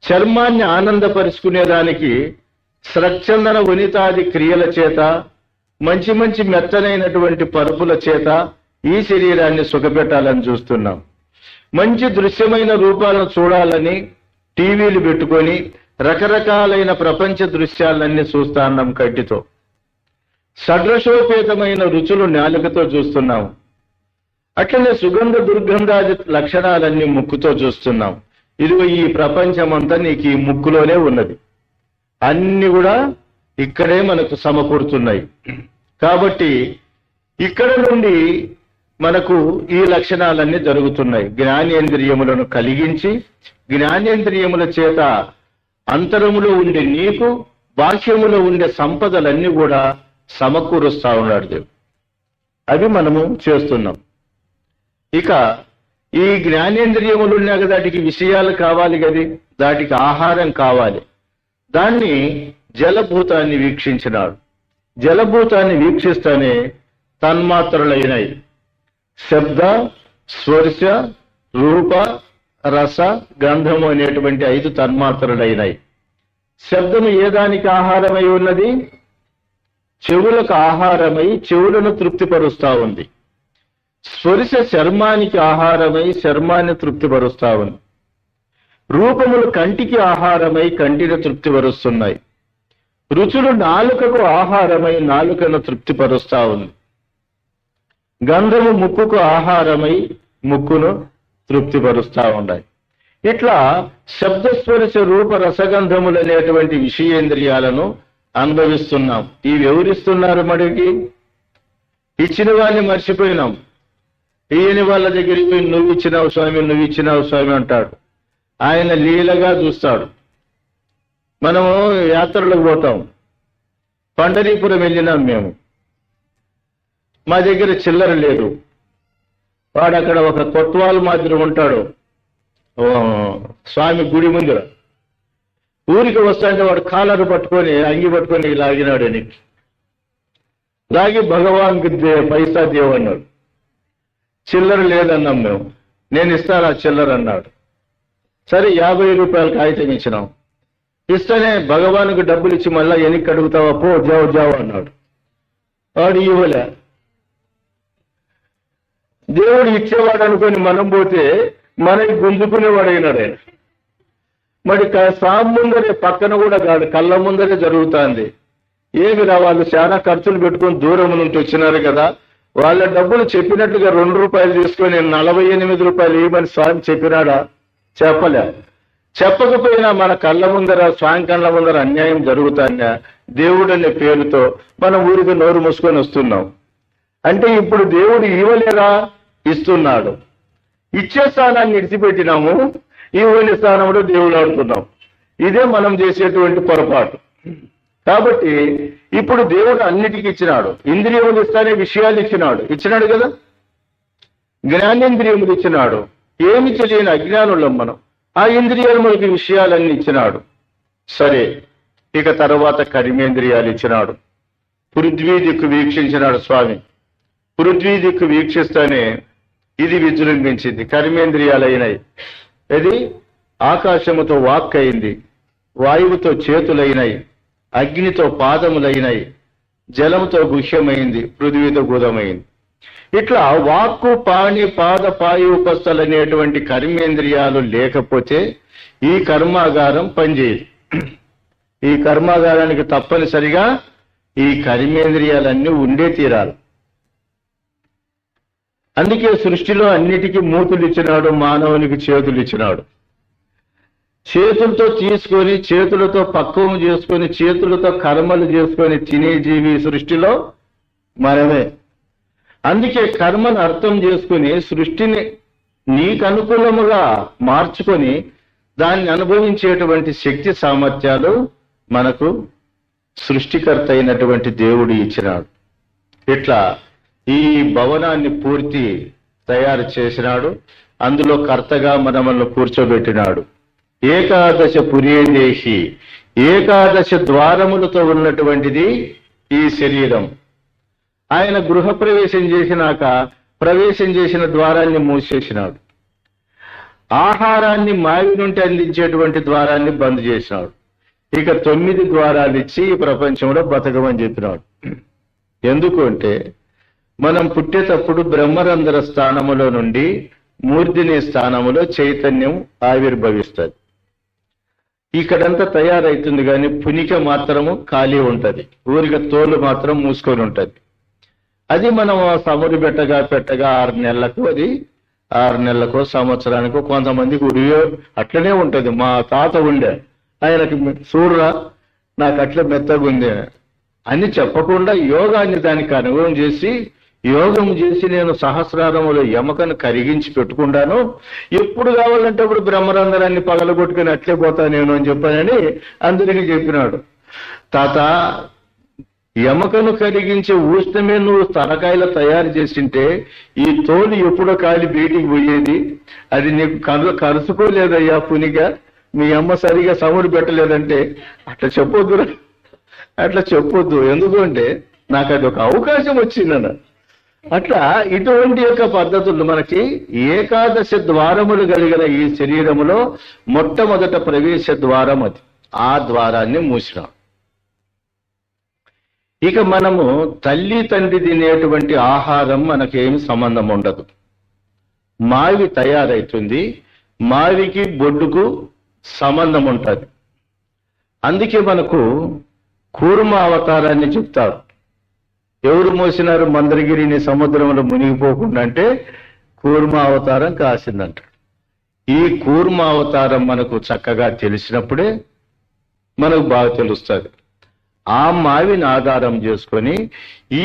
చర్మాన్ని ఆనందపరుచుకునేదానికి స్రక్చందన వనితాది క్రియల చేత, మంచి మంచి మెత్తనైనటువంటి పరుపుల చేత ఈ శరీరాన్ని సుఖపెట్టాలని చూస్తున్నాం. మంచి దృశ్యమైన రూపాలను చూడాలని టీవీలు పెట్టుకొని రకరకాలైన ప్రపంచ దృశ్యాలన్నీ చూస్తా ఉన్నాం కంటితో. షడ్రసోపేతమైన రుచులు నాలుకతో చూస్తున్నాం. అట్లనే సుగంధ దుర్గంధాది లక్షణాలన్నీ ముక్కుతో చూస్తున్నాం. ఇదిగో ఈ ప్రపంచమంతా నీకు ఈ ముక్కులోనే ఉన్నది. అన్ని కూడా ఇక్కడే మనకు సమకూరుతున్నాయి. కాబట్టి ఇక్కడ నుండి మనకు ఈ లక్షణాలన్నీ జరుగుతున్నాయి. జ్ఞానేంద్రియములను కలిగించి జ్ఞానేంద్రియముల చేత అంతరములో ఉండే నీకు బాహ్యములో ఉండే సంపదలన్నీ కూడా సమకూరుస్తా ఉన్నాడు దేవుడు. అవి మనము చేస్తున్నాం. ఇక ఈ జ్ఞానేంద్రియములు ఉన్నాయి కదా, వాటికి విషయాలు కావాలి కదా, వాటికి ఆహారం కావాలి. దాన్ని జలభూతాన్ని వీక్షించినాడు. జలభూతాన్ని వీక్షిస్తేనే తన్మాత్రలైనాయి. శబ్ద, స్పర్శ, రూప, రస, గంధము అనేటువంటి 5 తన్మాత్రలైనాయి. శబ్దము ఏ దానికి ఆహారమై ఉన్నది? చెవులకు ఆహారమై చెవులను తృప్తిపరుస్తా ఉంది. స్పర్శ చర్మానికి ఆహారమై చర్మాన్ని తృప్తిపరుస్తా ఉంది. రూపములు కంటికి ఆహారమై కంటిని తృప్తిపరుస్తున్నాయి. రుచులు నాలుకకు ఆహారమై నాలుకను తృప్తిపరుస్తా ఉంది. గంధము ముక్కుకు ఆహారమై ముక్కును తృప్తిపరుస్తా ఉన్నాయి. ఇట్లా శబ్దస్పర్శ రూప రసగంధములు అనేటువంటి విషయేంద్రియాలను అనుభవిస్తున్నాం. ఇవి ఎవరిస్తున్నారు? మనకి ఇచ్చిన వాళ్ళని మర్చిపోయినాం. ఈయన వాళ్ళ దగ్గరికి పోయి నువ్వు ఇచ్చినావు స్వామి, నువ్వు ఇచ్చినావు స్వామి అంటాడు. ఆయన లీలగా చూస్తాడు. మనము యాత్రలకు పోతాం. పండరీపురం వెళ్ళినాం మేము. మా దగ్గర చిల్లర లేదు. వాడు అక్కడ ఒక కొత్వాలు మాదిరి ఉంటాడు స్వామి గుడి ముందర. ఊరికి వస్తాంటే వాడు కాలరు పట్టుకొని అంగి పట్టుకొని లాగినాడు. అని లాగి భగవాన్కి పైసా దేవు అన్నాడు. చిల్లర లేదన్నాం మేము. నేను ఇస్తాను ఆ చిల్లర అన్నాడు. సరే 50 రూపాయలు కాగితం ఇచ్చినాం. ఇస్తేనే భగవానుకు డబ్బులు ఇచ్చి మళ్ళా ఎనికి అడుగుతావా, పో జావు జావు అన్నాడు. వాడు ఇవ్వలే. దేవుడు ఇచ్చేవాడు అనుకొని మనం పోతే మనకి గుంజుకునేవాడు అయినాడు ఆయన. మరి సాము ముందరే పక్కన కూడా కాదు, కళ్ళ ముందరే జరుగుతుంది. ఏమి రా, వాళ్ళు చాలా ఖర్చులు పెట్టుకొని దూరం నుండి వచ్చినారు కదా, వాళ్ళ డబ్బులు చెప్పినట్టుగా 2 రూపాయలు తీసుకొని 48 రూపాయలు ఇవ్వమని స్వామి చెప్పినాడా? చెప్పలే. చెప్పకపోయినా మన కళ్ళ ముందర, స్వామి కళ్ళ ముందర అన్యాయం జరుగుతుందా? దేవుడు అనే పేరుతో మనం ఊరికి నోరు మూసుకొని వస్తున్నాం. అంటే ఇప్పుడు దేవుడు ఇవ్వలేరా? ఇస్తున్నాడు. ఇచ్చే స్థానాన్ని విడిచిపెట్టినాము, ఇవ్వని స్థానంలో దేవుడు ఆడుతున్నాం. ఇదే మనం చేసేటువంటి పొరపాటు. కాబట్టి ఇప్పుడు దేవుడు అన్నిటికీ ఇచ్చినాడు. ఇంద్రియములు ఇస్తానే విషయాలు ఇచ్చినాడు కదా. జ్ఞానేంద్రియములు ఇచ్చినాడు. ఏమి తెలియని అజ్ఞానులం మనం. ఆ ఇంద్రియములకి విషయాలన్నీ ఇచ్చినాడు. సరే, ఇక తర్వాత కర్మేంద్రియాలు ఇచ్చినాడు. పృథ్వీ దిక్కు వీక్షించినాడు స్వామి. పృథ్వీ దిక్కు వీక్షిస్తేనే ఇది విజృంభించింది, కర్మేంద్రియాలు అయినాయి. ఇది ఆకాశముతో వాక్ అయింది, వాయువుతో చేతులైనాయి, అగ్నితో పాదములైనాయి, జలముతో గుహ్యమైంది, పృథ్వీతో గుదమైంది. ఇట్లా వాక్కు, పాణి, పాద, పాయుపస్థలు అనేటువంటి కర్మేంద్రియాలు లేకపోతే ఈ కర్మాగారం పనిచేయదు. ఈ కర్మాగారానికి తప్పనిసరిగా ఈ కర్మేంద్రియాలన్నీ ఉండే తీరాలి. అందుకే సృష్టిలో అన్నిటికీ మూతులు ఇచ్చినాడు, మానవునికి చేతులు ఇచ్చినాడు. చేతులతో తీసుకొని, చేతులతో పక్వం చేసుకొని, చేతులతో కర్మలు చేసుకొని తినే జీవి సృష్టిలో మనమే. అందుకే కర్మను అర్థం చేసుకుని సృష్టిని నీకు అనుకూలముగా మార్చుకొని దాన్ని అనుభవించేటువంటి శక్తి సామర్థ్యాలు మనకు సృష్టికర్త అయినటువంటి దేవుడు ఇచ్చినాడు. ఇట్లా ఈ భవనాన్ని పూర్తి తయారు చేసినాడు. అందులో కర్తగా మనల్ని కూర్చోబెట్టినాడు. ఏకాదశ పురేదేశి, ఏకాదశ ద్వారములతో ఉన్నటువంటిది ఈ శరీరం. ఆయన గృహప్రవేశం చేసినాక ప్రవేశం చేసిన ద్వారాన్ని మూసేసినాడు. ఆహారాన్ని మావి నుండి అందించేటువంటి ద్వారాన్ని బంద్ చేసినాడు. ఇక 9 ద్వారాలు ఇచ్చి ఈ ప్రపంచంలో బతకమని చెప్పినాడు. ఎందుకు అంటే మనం పుట్టేటప్పుడు బ్రహ్మరంధ్ర స్థానములో నుండి మూర్ధిని స్థానములో చైతన్యం ఆవిర్భవిస్తుంది. ఇక్కడంతా తయారైతుంది, కానీ పునిక మాత్రము ఖాళీ ఉంటది, ఊరిక తోలు మాత్రం మూసుకొని ఉంటది. అది మనం సమురు పెట్టగా 6 నెలలకు, అది 6 నెలలకో సంవత్సరానికో, కొంతమందికి ఉడియో అట్లనే ఉంటది. మా తాత ఉండే, ఆయనకి చూడరా నాకు అట్లా మెత్తగా ఉంది అని చెప్పకుండా యోగాన్ని దానికి అనుభవం చేసి, యోగం చేసి నేను సహస్రారములో ఎమకను కరిగించి పెట్టుకుంటాను, ఎప్పుడు కావాలంటే అప్పుడు బ్రహ్మరంధ్రాన్ని పగలగొట్టుకుని అట్లే పోతా నేను అని చెప్పానని అందరికీ చెప్పినాడు. తాత, ఎమకను కరిగించే ఊష్ణమే నువ్వు తలకాయలు తయారు చేసింటే ఈ తోలు ఎప్పుడో కాలి బయటికి పోయేది, అది నీకు కరుసుకోలేదయ్యా పునిగా, మీ అమ్మ సరిగా సముడు పెట్టలేదంటే అట్లా చెప్పొద్దు, అట్లా చెప్పొద్దు. ఎందుకంటే నాకు అది ఒక అవకాశం వచ్చిందన్న. అట్లా ఇటువంటి యొక్క పద్ధతులు మనకి ఏకాదశ ద్వారములు కలిగిన ఈ శరీరములో మొట్టమొదట ప్రవేశ ద్వారం అది. ఆ ద్వారాన్ని మూసినాం. ఇక మనము తల్లి తండ్రి తినేటువంటి ఆహారం మనకేమి సంబంధం ఉండదు. మావి తయారైతుంది, మావికి బొడ్డుకు సంబంధం ఉంటుంది. అందుకే మనకు కూర్మ అవతారాన్ని చెప్తారు. ఎవరు మోసినారు మందరగిరిని సముద్రంలో మునిగిపోకుండా అంటే కూర్మ అవతారం కాసిందంట. ఈ కూర్మ అవతారం మనకు చక్కగా తెలిసినప్పుడే మనకు బాగా తెలుస్తుంది. ఆ మావిని ఆధారం చేసుకొని ఈ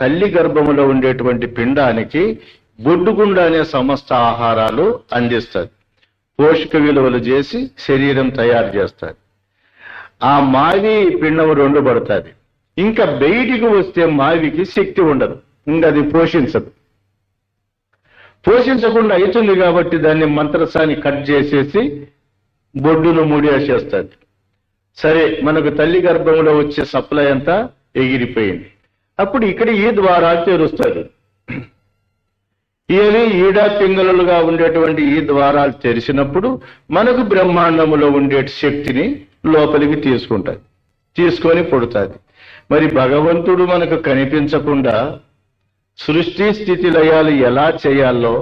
తల్లి గర్భములో ఉండేటువంటి పిండానికి బొడ్డుగుండానే సమస్త ఆహారాలు అందిస్తుంది, పోషక విలువలు చేసి శరీరం తయారు చేస్తుంది. ఆ మావి పిండం 2 పడుతుంది. ఇంకా బయటికి వస్తే మావికి శక్తి ఉండదు, ఇంకా అది పోషించకుండా అవుతుంది. కాబట్టి దాన్ని మంత్రసాన్ని కట్ చేసేసి బొడ్డును ముడివేసేస్తుంది. సరే, మనకు తల్లి గర్భంలో వచ్చే సప్లై అంతా ఎగిరిపోయింది. అప్పుడు ఇక్కడ ఈ ద్వారాలు తెరుస్తుంది. ఇవి ఈడా పింగళలుగా ఉండేటువంటి ఈ ద్వారాలు తెరిచినప్పుడు మనకు బ్రహ్మాండములో ఉండే శక్తిని లోపలికి తీసుకొని పుడుతుంది. మరి భగవంతుడు మనకు కనిపించకుండా సృష్టి స్థితి లయాలు ఎలా చేయాలో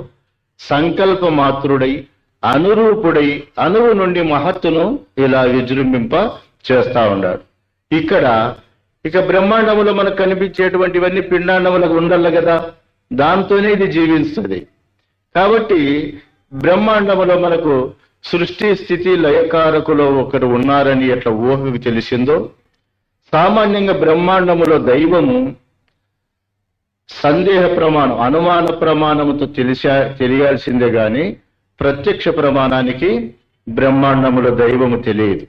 సంకల్ప మాత్రుడై అనురూపుడై అణువు నుండి మహత్తును ఇలా విజృంభింప చేస్తా ఉన్నాడు. ఇక బ్రహ్మాండములో మనకు కనిపించేటువంటివన్నీ పిండాండములకు ఉండాలి కదా, దాంతోనే ఇది జీవిస్తుంది. కాబట్టి బ్రహ్మాండములో మనకు సృష్టి స్థితి లయకారకులో ఒకరు ఉన్నారని ఎట్లా ఊహకు తెలిసిందో, సామాన్యంగా బ్రహ్మాండములో దైవము సందేహ ప్రమాణం, అనుమాన ప్రమాణముతో తెలియాల్సిందే గాని ప్రత్యక్ష ప్రమాణానికి బ్రహ్మాండములో దైవము తెలియదు.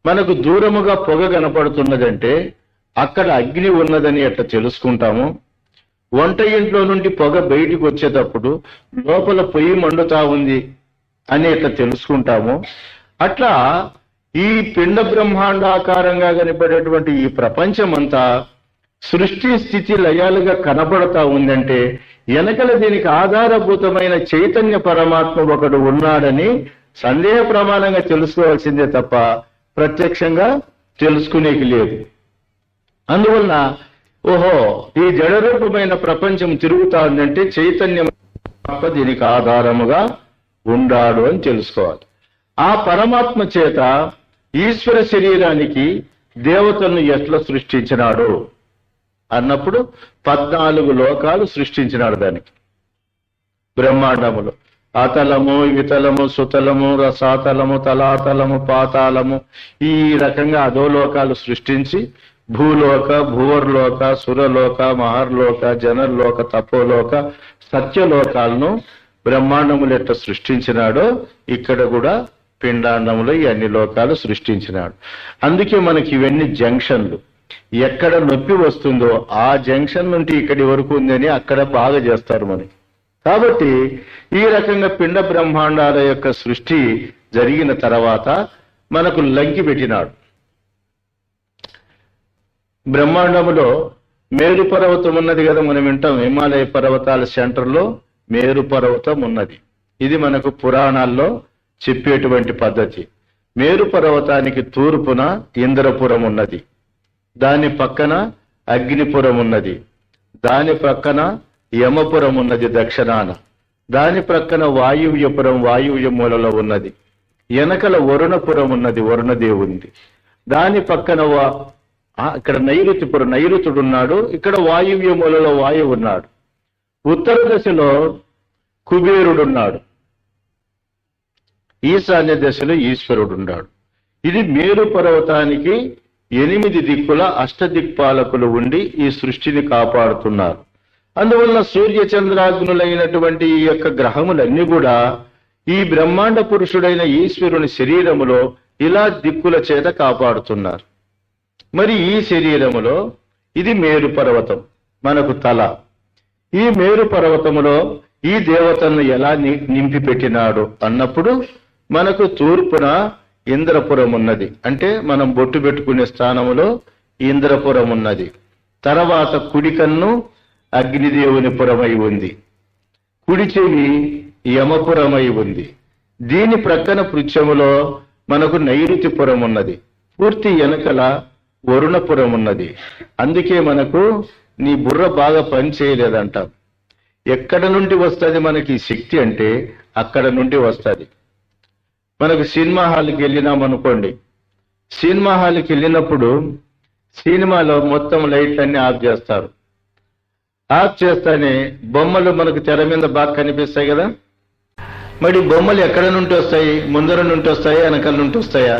మనకు దూరముగా పొగ కనపడుతున్నదంటే అక్కడ అగ్ని ఉన్నదని ఎట్లా తెలుసుకుంటాము. వంట ఇంట్లో నుండి పొగ బయటికి వచ్చేటప్పుడు లోపల పొయ్యి మండుతా ఉంది అని ఎట్లా తెలుసుకుంటాము. అట్లా ఈ పిండ బ్రహ్మాండాకారంగా కనపడేటువంటి ఈ ప్రపంచమంతా సృష్టి స్థితి లయాలుగా కనపడతా ఉందంటే వెనకల దీనికి ఆధారభూతమైన చైతన్య పరమాత్మ ఒకడు ఉన్నాడని సందేహ ప్రమాణంగా తెలుసుకోవాల్సిందే తప్ప ప్రత్యక్షంగా తెలుసుకునేకి లేదు. అందువలన ఓహో, ఈ జడరూపమైన ప్రపంచం తిరుగుతా ఉందంటే చైతన్యం దీనికి ఆధారముగా ఉండాడు అని తెలుసుకోవాలి. ఆ పరమాత్మ చేత ఈశ్వర శరీరానికి దేవతలను ఎట్లా సృష్టించినాడు అన్నప్పుడు 14 లోకాలు సృష్టించినాడు. దానికి బ్రహ్మాండములు అతలము, వితలము, సుతలము, రసాతలము, తలాతలము, పాతాళము, ఈ రకంగా అధోలోకాలు సృష్టించి భూలోక, భూవర్లోక, సురలోక, మహర్లోక, జనర్లోక, తపోలోక, సత్యలోకాలను బ్రహ్మాండములు ఎట్లా సృష్టించినాడో ఇక్కడ కూడా పిండాండములో ఈ అన్ని లోకాలు సృష్టించినాడు. అందుకే మనకి ఇవన్నీ జంక్షన్లు. ఎక్కడ నొప్పి వస్తుందో ఆ జంక్షన్ నుండి ఇక్కడి వరకు ఉందని అక్కడ బాగా చేస్తారు మనకి. కాబట్టి ఈ రకంగా పిండ బ్రహ్మాండాల యొక్క సృష్టి జరిగిన తర్వాత మనకు లంకి పెట్టినాడు. బ్రహ్మాండములో మేరు పర్వతం ఉన్నది కదా, మనం వింటాం హిమాలయ పర్వతాల సెంటర్లో మేరు పర్వతం ఉన్నది. ఇది మనకు పురాణాల్లో చెప్పేటువంటి పద్ధతి. మేరు పర్వతానికి తూర్పున ఇంద్రపురం ఉన్నది, దాని పక్కన అగ్నిపురం ఉన్నది, దాని ప్రక్కన యమపురం ఉన్నది దక్షిణాన, దాని ప్రక్కన వాయువ్యపురం వాయువ్య మూలలో ఉన్నది, వెనకల వరుణపురం ఉన్నది వరుణదేవుంది, దాని పక్కన ఇక్కడ నైరుతిపురం నైరుతుడున్నాడు, ఇక్కడ వాయువ్య మూలలో వాయువు ఉన్నాడు, ఉత్తర దశలో కుబేరుడున్నాడు, ఈశాన్య దశలో ఈశ్వరుడున్నాడు. ఇది మేరు పర్వతానికి 8 దిక్కుల అష్టదిక్పాలకులు ఉండి ఈ సృష్టిని కాపాడుతున్నారు. అందువల్ల సూర్య చంద్రాగ్నులైనటువంటి ఈ యొక్క గ్రహములన్నీ కూడా ఈ బ్రహ్మాండ పురుషుడైన ఈశ్వరుని శరీరములో ఇలా దిక్కుల చేత కాపాడుతున్నారు. మరి ఈ శరీరములో ఇది మేరు పర్వతం మనకు తల. ఈ మేరు పర్వతములో ఈ దేవతను ఎలా నింపి పెట్టినాడు అన్నప్పుడు మనకు తూర్పున ఇంద్రపురం ఉన్నది, అంటే మనం బొట్టు పెట్టుకునే స్థానములో ఇంద్రపురం ఉన్నది. తర్వాత కుడి కన్ను అగ్నిదేవుని పురమై ఉంది, కుడి చెవి యమపురమై ఉంది, దీని ప్రక్కన పృచ్ఛములో మనకు నైరుతిపురం ఉన్నది, పూర్తి వెనకల వరుణపురం ఉన్నది. అందుకే మనకు నీ బుర్ర బాగా పని చేయలేదంటాం. ఎక్కడ నుండి వస్తుంది మనకి శక్తి అంటే అక్కడ నుండి వస్తుంది. మనకు సినిమా హాల్కి వెళ్ళినామనుకోండి, సినిమా హాల్కి వెళ్ళినప్పుడు సినిమాలో మొత్తం లైట్లన్నీ ఆఫ్ చేస్తారు. ఆఫ్ చేస్తానే బొమ్మలు మనకు తెర మీద బాగా కనిపిస్తాయి కదా. మరి బొమ్మలు ఎక్కడ నుండి వస్తాయి? ముందర నుండి వస్తాయా, వెనకాల నుండి వస్తాయా?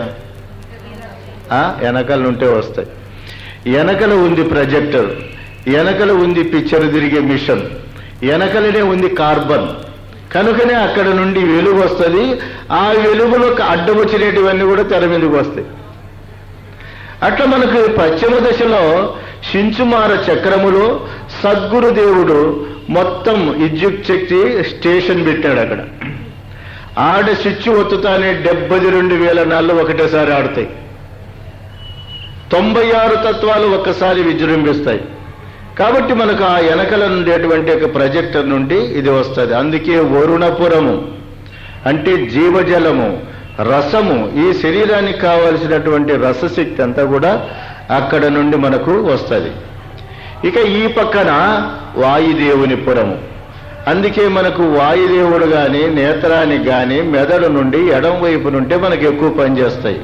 వెనకాల నుండే వస్తాయి. వెనకల ఉంది ప్రొజెక్టర్, వెనకల ఉంది పిక్చర్ తిరిగే మిషన్, వెనకలనే ఉంది కార్బన్. కనుకనే అక్కడ నుండి వెలుగు వస్తుంది. ఆ వెలుగులో అడ్డం వచ్చినటువన్నీ కూడా తెర మీదకి వస్తాయి. అట్లా మనకు పశ్చిమ దశలో షించుమార చక్రములో సద్గురుదేవుడు మొత్తం విద్యుత్ శక్తి స్టేషన్ పెట్టాడు. అక్కడ ఆడ స్విచ్ ఒత్తుతానే 72,000 నాళ్ళు ఒకటేసారి ఆడుతాయి. 96 తత్వాలు ఒక్కసారి విజృంభిస్తాయి. కాబట్టి మనకు ఆ వెనకల ఉండేటువంటి ఒక ప్రొజెక్టర్ నుండి ఇది వస్తుంది. అందుకే వరుణపురము అంటే జీవజలము, రసము, ఈ శరీరానికి కావలసినటువంటి రసశక్తి అంతా కూడా అక్కడ నుండి మనకు వస్తుంది. ఇక ఈ పక్కన వాయుదేవుని పురము. అందుకే మనకు వాయుదేవుడు కానీ నేత్రానికి కానీ మెదడు నుండి ఎడమ వైపు నుండి మనకు ఎక్కువ పనిచేస్తాయి.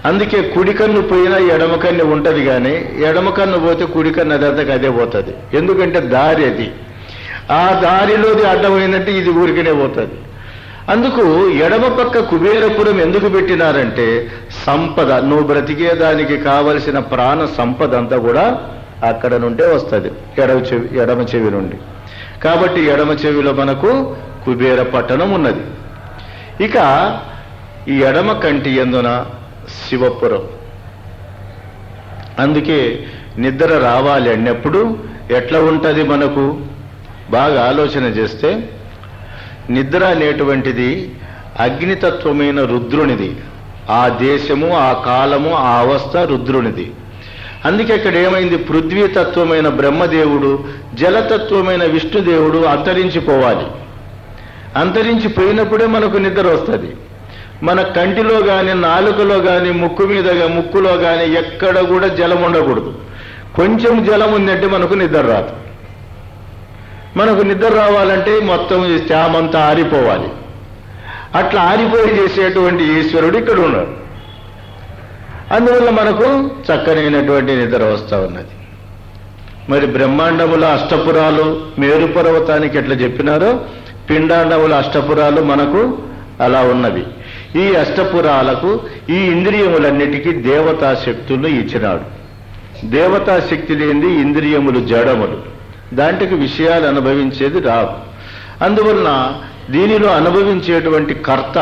అందుకే కుడి కన్ను పోయినా ఎడమ కన్ను ఉంటుంది, కానీ ఎడమ కన్ను పోతే కుడి కన్ను అదంతకు అదే పోతుంది. ఎందుకంటే దారి అది, ఆ దారిలోది అడ్డమైనట్టు ఇది ఊరికనే పోతుంది. అందుకు ఎడమ పక్క కుబేరపురం ఎందుకు పెట్టినారంటే సంపద, నువ్వు బ్రతికేదానికి కావలసిన ప్రాణ సంపద అంతా కూడా అక్కడ నుండే వస్తుంది, ఎడమ చెవి నుండి. కాబట్టి ఎడమ చెవిలో మనకు కుబేర పట్టణం ఉన్నది. ఇక ఈ ఎడమ కంటి యందున శివపురం. అందుకే నిద్ర రావాలి అన్నప్పుడు ఎట్లా ఉంటుంది మనకు బాగా ఆలోచన చేస్తే, నిద్ర అనేటువంటిది అగ్నితత్వమైన రుద్రునిది. ఆ దేశము, ఆ కాలము, ఆ అవస్థ రుద్రునిది. అందుకే ఇక్కడ ఏమైంది, పృథ్వీతత్వమైన బ్రహ్మదేవుడు, జలతత్వమైన విష్ణుదేవుడు అంతరించిపోవాలి. అంతరించిపోయినప్పుడే మనకు నిద్ర వస్తుంది. మన కంటిలో కానీ, నాలుకలో కానీ, ముక్కులో కానీ ఎక్కడ కూడా జలం ఉండకూడదు. కొంచెం జలం ఉందంటే మనకు నిద్ర రాదు. మనకు నిద్ర రావాలంటే మొత్తం ఈ శ్యామంతా ఆరిపోవాలి. అట్లా ఆరిపోయి చేసేటువంటి ఈశ్వరుడు ఇక్కడ ఉన్నాడు. అందువల్ల మనకు చక్కనైనటువంటి నిద్ర వస్తూ ఉన్నది. మరి బ్రహ్మాండముల అష్టపురాలు మేరు పర్వతానికి ఎట్లా చెప్పినారో, పిండాండముల అష్టపురాలు మనకు అలా ఉన్నవి. ఈ అష్టపురాలకు ఈ ఇంద్రియములన్నిటికీ దేవతా శక్తులు ఇచ్చినాడు. దేవతా శక్తి లేనిది ఇంద్రియములు జడములు, దాంట్లోకి విషయాలు అనుభవించేది రాదు. అందువలన దీనిలో అనుభవించేటువంటి కర్త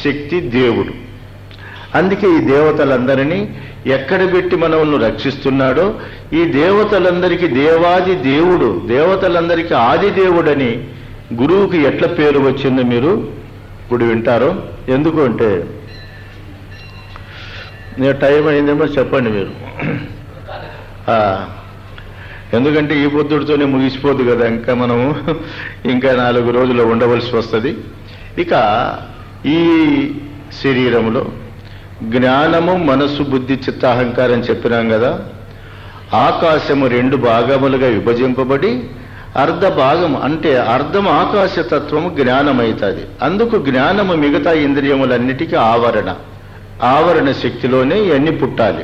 శక్తి దేవుడు. అందుకే ఈ దేవతలందరినీ ఎక్కడ పెట్టి మనల్ని రక్షిస్తున్నాడో, ఈ దేవతలందరికీ దేవాది దేవుడు, దేవతలందరికీ ఆది దేవుడని గురువుకి ఎట్లా పేరు వచ్చిందో మీరు ఇప్పుడు వింటారు. ఎందుకు అంటే, టైం అయిందేమో చెప్పండి మీరు. ఎందుకంటే ఈ పొద్దుడితోనే ముగిసిపోదు కదా, ఇంకా 4 రోజులు ఉండవలసి వస్తుంది. ఇక ఈ శరీరంలో జ్ఞానము, మనస్సు, బుద్ధి, చిత్త, అహంకారం చెప్పినాం కదా. ఆకాశము 2 భాగములుగా విభజింపబడి అర్ధ భాగం అంటే అర్ధం ఆకాశతత్వము జ్ఞానమవుతుంది. అందుకు జ్ఞానము మిగతా ఇంద్రియములన్నిటికీ ఆవరణ శక్తిలోనే ఇవన్నీ పుట్టాలి.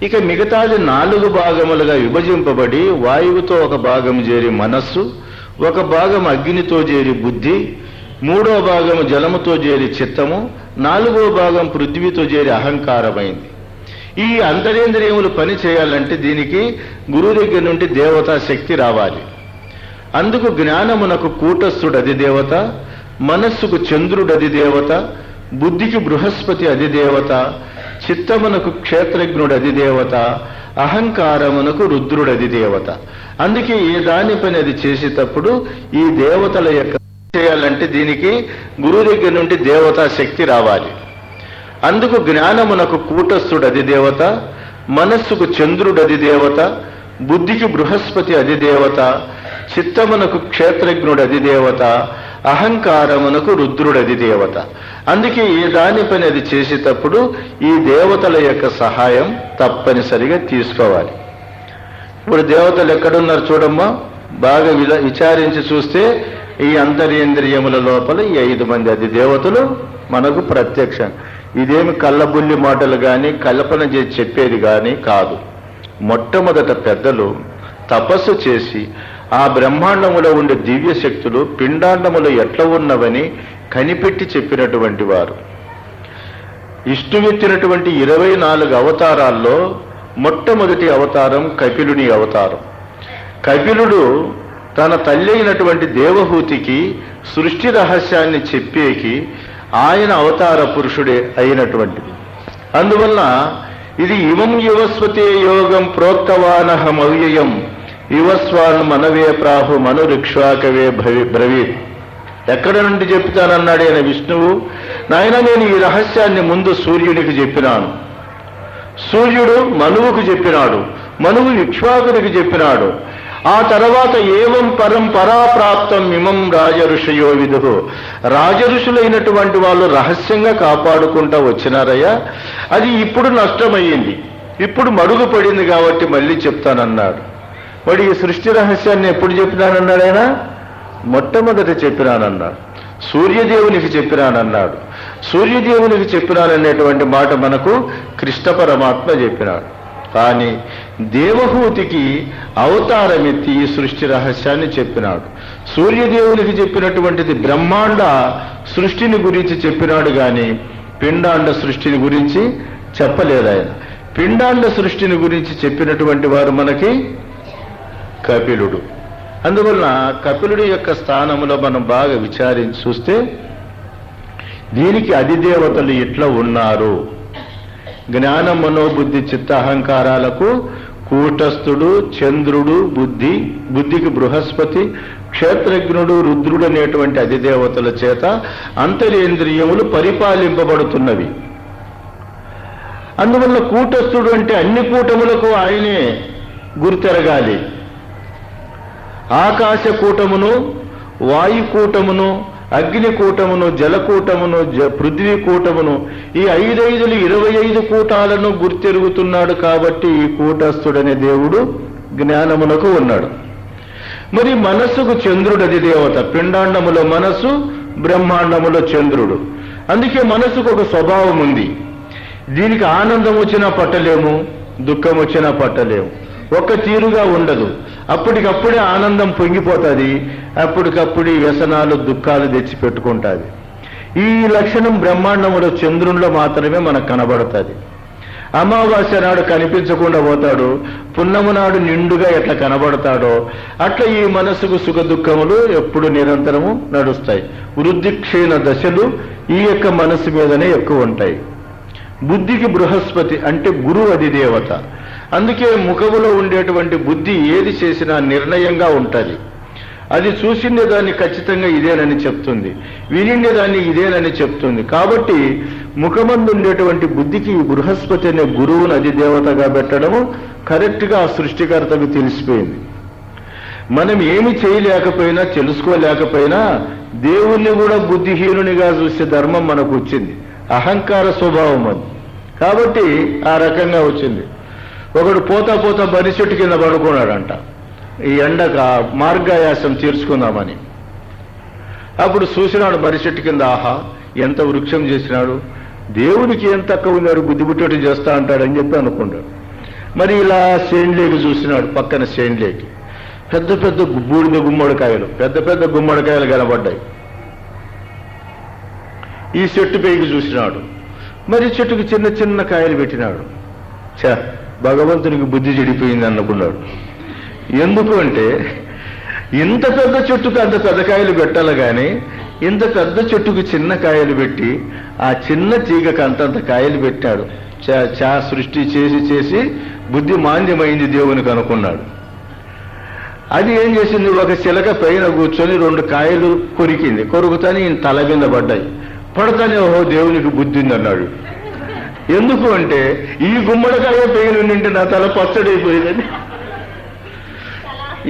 ఇక మిగతాది 4 భాగములుగా విభజింపబడి వాయువుతో ఒక భాగం చేరి మనస్సు, ఒక భాగం అగ్నితో చేరి బుద్ధి, 3వ భాగము జలముతో చేరి చిత్తము, 4వ భాగం పృథ్వీతో చేరి అహంకారమైంది. ఈ అంతరేంద్రియములు పని చేయాలంటే దీనికి గురువు దగ్గర నుండి దేవతా శక్తి రావాలి. అందుకు జ్ఞానమునకు కూటస్థుడు అధిదేవత, మనస్సుకు చంద్రుడు అధిదేవత, బుద్ధికి బృహస్పతి అధిదేవత, చిత్తమునకు క్షేత్రజ్ఞుడు అధిదేవత, అహంకారమునకు రుద్రుడు అధిదేవత. అందుకే ఏ దాని పని అది చేసేటప్పుడు ఈ దేవతల యొక్క చేయాలంటే దీనికి గురువు దగ్గర నుండి దేవతా శక్తి రావాలి. అందుకు జ్ఞానమునకు కూటస్థుడు అధిదేవత, మనస్సుకు చంద్రుడు అధిదేవత, బుద్ధికి బృహస్పతి అధిదేవత, చిత్తమునకు క్షేత్రజ్ఞుడు అధిదేవత, అహంకారమునకు రుద్రుడు అధిదేవత. అందుకే ఏ దాని పని అది చేసేటప్పుడు ఈ దేవతల యొక్క సహాయం తప్పనిసరిగా తీసుకోవాలి. ఇప్పుడు దేవతలు ఎక్కడున్నారు చూడమ్మా, బాగా విచారించి చూస్తే ఈ అంతరేంద్రియముల లోపల ఈ 5 మంది అధిదేవతలు మనకు ప్రత్యక్షం. ఇదేమి కళ్ళబుల్లి మాటలు కానీ కల్పన చేసి చెప్పేది కానీ కాదు. మొట్టమొదట పెద్దలు తపస్సు చేసి ఆ బ్రహ్మాండములో ఉండే దివ్య శక్తులు పిండాండములో ఎట్లా ఉన్నవని కనిపెట్టి చెప్పినటువంటి వారు. విష్ణువెత్తినటువంటి 24 అవతారాల్లో మొట్టమొదటి అవతారం కపిలుని అవతారం. కపిలుడు తన తల్లి అయినటువంటి దేవహూతికి సృష్టి రహస్యాన్ని చెప్పేకి ఆయన అవతార పురుషుడే అయినటువంటిది. అందువల్ల ఇది ఇవం యువస్వతే యోగం ప్రోక్తవానహమవ్యయం యువస్వాన్ మనవే ప్రాహు మనురిక్ష్వాకవే బ్రవీత్. ఎక్కడ నుండి చెప్తానన్నాడు ఆయన విష్ణువు. నాయన, నేను ఈ రహస్యాన్ని ముందు సూర్యునికి చెప్పినాను, సూర్యుడు మనువుకు చెప్పినాడు, మనువు ఇక్ష్వాకునికి చెప్పినాడు. ఆ తర్వాత ఏవం పరం పరాప్రాప్తం ఇమం రాజఋషయో విదుహు. రాజఋషులైనటువంటి వాళ్ళు రహస్యంగా కాపాడుకుంటూ వచ్చినారయ్యా. అది ఇప్పుడు నష్టమయ్యింది, ఇప్పుడు మడుగు పడింది కాబట్టి మళ్ళీ చెప్తానన్నాడు. మరి ఈ సృష్టి రహస్యాన్ని ఎప్పుడు చెప్పినానన్నాడు ఆయన? మొట్టమొదట చెప్పినానన్నాడు. సూర్యదేవునికి చెప్పినానన్నాడు. సూర్యదేవునికి చెప్పినాననేటువంటి మాట మనకు కృష్ణ పరమాత్మ చెప్పినాడు. కానీ దేవహూతికి అవతారమెత్తి ఈ సృష్టి రహస్యాన్ని చెప్పినాడు. సూర్యదేవునికి చెప్పినటువంటిది బ్రహ్మాండ సృష్టిని గురించి చెప్పినాడు కానీ పిండాండ సృష్టిని గురించి చెప్పలేదు ఆయన. పిండాండ సృష్టిని గురించి చెప్పినటువంటి వారు మనకి కపిలుడు. అందువలన కపిలుడి యొక్క స్థానంలో మనం బాగా విచారించి చూస్తే దీనికి అధిదేవతలు ఇట్లా ఉన్నారు. జ్ఞానం, మనోబుద్ధి, చిత్త, అహంకారాలకు కూటస్థుడు చంద్రుడు, బుద్ధికి బృహస్పతి, క్షేత్రజ్ఞుడు, రుద్రుడు అనేటువంటి అధిదేవతల చేత అంతరేంద్రియములు పరిపాలింపబడుతున్నవి. అందువల్ల కూటస్థుడు అంటే అన్ని కూటములకు ఆయనే గుర్తెరగాలి. ఆకాశ కూటమును, వాయుకూటమును, అగ్నికూటమును, జలకూటమును, పృథ్వీ కూటమును, ఈ 25 కూటాలను గుర్తెరుగుతున్నాడు. కాబట్టి ఈ కూటస్థుడనే దేవుడు జ్ఞానమునకు ఉన్నాడు. మరి మనస్సుకు చంద్రుడు అధిదేవత. పిండాండములో మనస్సు, బ్రహ్మాండములో చంద్రుడు. అందుకే మనస్సుకు ఒక స్వభావం ఉంది. దీనికి ఆనందం వచ్చినా పట్టలేము, దుఃఖం వచ్చినా పట్టలేము, ఒక్క తీరుగా ఉండదు. అప్పటికప్పుడే ఆనందం పొంగిపోతుంది, అప్పటికప్పుడు వ్యసనాలు, దుఃఖాలు తెచ్చి పెట్టుకుంటుంది. ఈ లక్షణం బ్రహ్మాండములో చంద్రునిలో మాత్రమే మనకు కనబడుతుంది. అమావాస్య నాడు కనిపించకుండా పోతాడు, పున్నము నాడు నిండుగా ఎట్లా కనబడతాడో అట్లా ఈ మనసుకు సుఖ దుఃఖములు ఎప్పుడు నిరంతరము నడుస్తాయి. వృద్ధి క్షీణ దశలు ఈ యొక్క మనసు మీదనే ఎక్కువ ఉంటాయి. బుద్ధికి బృహస్పతి అంటే గురువు అధిదేవత. అందుకే ముఖములో ఉండేటువంటి బుద్ధి ఏది చేసినా నిర్ణయంగా ఉంటుంది. అది చూసిండే దాన్ని ఖచ్చితంగా ఇదేనని చెప్తుంది, వినిండే దాన్ని ఇదేనని చెప్తుంది. కాబట్టి ముఖమందు ఉండేటువంటి బుద్ధికి ఈ బృహస్పతి అనే గురువును అధిదేవతగా పెట్టడము కరెక్ట్గా ఆ సృష్టికర్తకు తెలిసిపోయింది. మనం ఏమి చేయలేకపోయినా తెలుసుకోలేకపోయినా దేవుణ్ణి కూడా బుద్ధిహీనునిగా చూసే ధర్మం మనకు వచ్చింది. అహంకార స్వభావం అది. కాబట్టి ఆ రకంగా వచ్చింది. ఒకడు పోతా పోతా బరి చెట్టు కింద పడుకున్నాడంట, ఈ ఎండక మార్గాయాసం తీర్చుకుందామని. అప్పుడు చూసినాడు బరి చెట్టు కింద, ఆహా ఎంత వృక్షం చేసినాడు, దేవునికి ఏం తక్కువ ఉన్నారు, బుద్ధిబుట్టటి చేస్తా అంటాడని చెప్పి అనుకున్నాడు. మరి ఇలా సేండ్లేకి చూసినాడు, పక్కన సేండ్లేకి పెద్ద పెద్ద బూడిద గుమ్మడికాయలు, పెద్ద పెద్ద గుమ్మడికాయలు కనబడ్డాయి. ఈ చెట్టు పైకి చూసినాడు, మరి చెట్టుకు చిన్న చిన్న కాయలు పెట్టినాడు. భగవంతునికి బుద్ధి చెడిపోయింది అనుకున్నాడు. ఎందుకు అంటే ఇంత పెద్ద చెట్టుకు అంత పెద్ద కాయలు పెట్టాలి కానీ ఇంత పెద్ద చెట్టుకు చిన్న కాయలు పెట్టి ఆ చిన్న తీగకు అంతంత కాయలు పెట్టాడు. సృష్టి చేసి చేసి బుద్ధి మాంద్యమైంది దేవునికి అనుకున్నాడు. అది ఏం చేసింది, ఒక చిలక పైన కూర్చొని 2 కాయలు కొరికింది. కొరుకుతానే ఈయన తల కింద పడ్డాయి. పడతానే ఓహో దేవునికి బుద్ధి ఉంది అన్నాడు. ఎందుకు అంటే ఈ గుమ్మడికాయ పైన ఉంటే నా తల పచ్చడైపోయేది,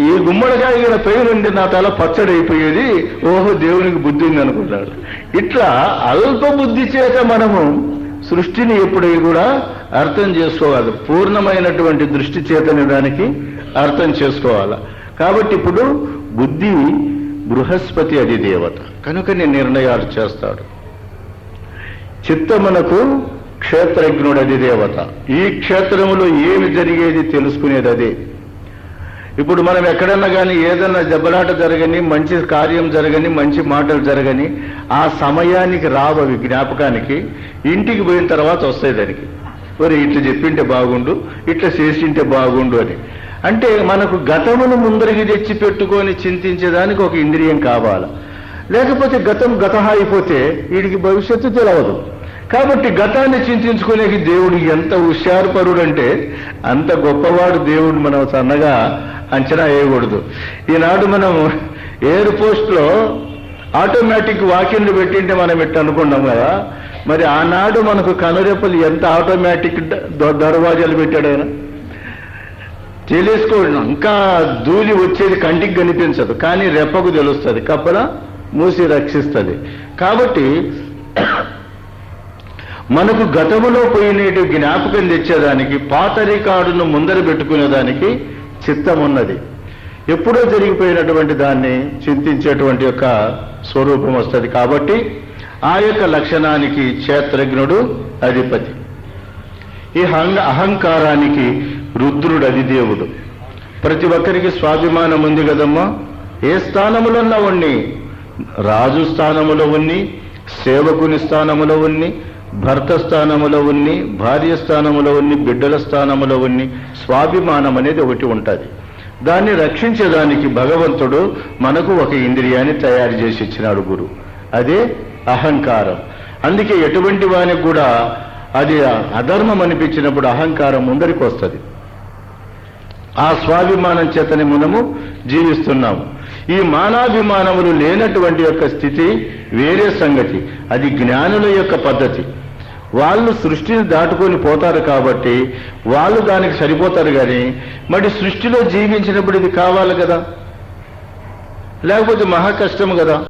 ఈ గుమ్మడికాయ పైన ఉంటే నా తల పచ్చడైపోయేది, ఓహో దేవునికి బుద్ధి ఉంది అనుకున్నాడు. ఇట్లా అల్ప బుద్ధి చేత మనము సృష్టిని ఎప్పుడై కూడా అర్థం చేసుకోవాలి. పూర్ణమైనటువంటి దృష్టి చేతని దానికి అర్థం చేసుకోవాలి. కాబట్టి ఇప్పుడు బుద్ధి బృహస్పతి అధిదేవత కనుకనే నిర్ణయాలు చేస్తాడు. చిత్తమునకు క్షేత్రజ్ఞుడు అధిదేవత. ఈ క్షేత్రములో ఏమి జరిగేది తెలుసుకునేది అదే. ఇప్పుడు మనం ఎక్కడన్నా కానీ ఏదన్నా దెబ్బలాట జరగని, మంచి కార్యం జరగని, మంచి మాటలు జరగని, ఆ సమయానికి రావవి జ్ఞాపకానికి. ఇంటికి పోయిన తర్వాత వస్తాయి దానికి, మరి ఇట్లా చెప్పింటే బాగుండు, ఇట్లా చేసింటే బాగుండు అని. అంటే మనకు గతమును ముందరికి తెచ్చి పెట్టుకొని చింతించేదానికి ఒక ఇంద్రియం కావాలి. లేకపోతే గతం గతహ అయిపోతే వీడికి భవిష్యత్తు తెలవదు. కాబట్టి గతాన్ని చింతించుకునే దేవుడు ఎంత హుషారుపరుడు అంటే అంత గొప్పవాడు దేవుడు. మనం సన్నగా అంచనా వేయకూడదు. ఈనాడు మనం ఎయిర్ పోస్ట్లో ఆటోమేటిక్ వాకిన్లు పెట్టింటే మనం ఇట్లా అనుకున్నాం కదా, మరి ఆనాడు మనకు కనురెప్పలు ఎంత ఆటోమేటిక్ దర్వాజాలు పెట్టాడు ఆయన. తెలిసుకోండి, ఇంకా ధూళి వచ్చేది కంటికి కనిపించదు, కానీ రెప్పకు తెలుస్తుంది, కప్పల మూసి రక్షిస్తుంది. కాబట్టి మనకు గతములో పోయినట్టు జ్ఞాపకం తెచ్చేదానికి, పాత రికార్డును ముందర పెట్టుకునేదానికి చిత్తం ఉన్నది. ఎప్పుడో జరిగిపోయినటువంటి దాన్ని చింతించేటువంటి యొక్క స్వరూపం వస్తుంది. కాబట్టి ఆ యొక్క లక్షణానికి క్షేత్రజ్ఞుడు అధిపతి. ఈ అహంకారానికి రుద్రుడు అధిదేవుడు. ప్రతి ఒక్కరికి స్వాభిమానం ఉంది కదమ్మా. ఏ స్థానములో ఉన్నా ఉన్ని, రాజు స్థానములో ఉన్ని, సేవకుని స్థానములో ఉన్ని, భర్త స్థానములో ఉన్ని, భార్య స్థానములో ఉన్ని, బిడ్డల స్థానములో ఉన్ని, స్వాభిమానం అనేది ఒకటి ఉంటుంది. దాన్ని రక్షించేదానికి భగవంతుడు మనకు ఒక ఇంద్రియాన్ని తయారు చేసి ఇచ్చినాడు గురువు. అదే అహంకారం. అందుకే ఎటువంటి వానికి కూడా అది అధర్మం అనిపించినప్పుడు అహంకారం ముందరికి వస్తుంది. ఆ స్వాభిమానం చేతనే మనము జీవిస్తున్నాము. ఈ మానాభిమానములు లేనటువంటి యొక్క స్థితి వేరే సంగతి. అది జ్ఞానుల యొక్క పద్ధతి. వాళ్ళు సృష్టిని దాటుకొని పోతారు కాబట్టి వాళ్ళు దానికి సరిపోతారు. కానీ మరి సృష్టిలో జీవించినప్పుడు ఇది కావాలి కదా, లేకపోతే మహా కష్టం కదా.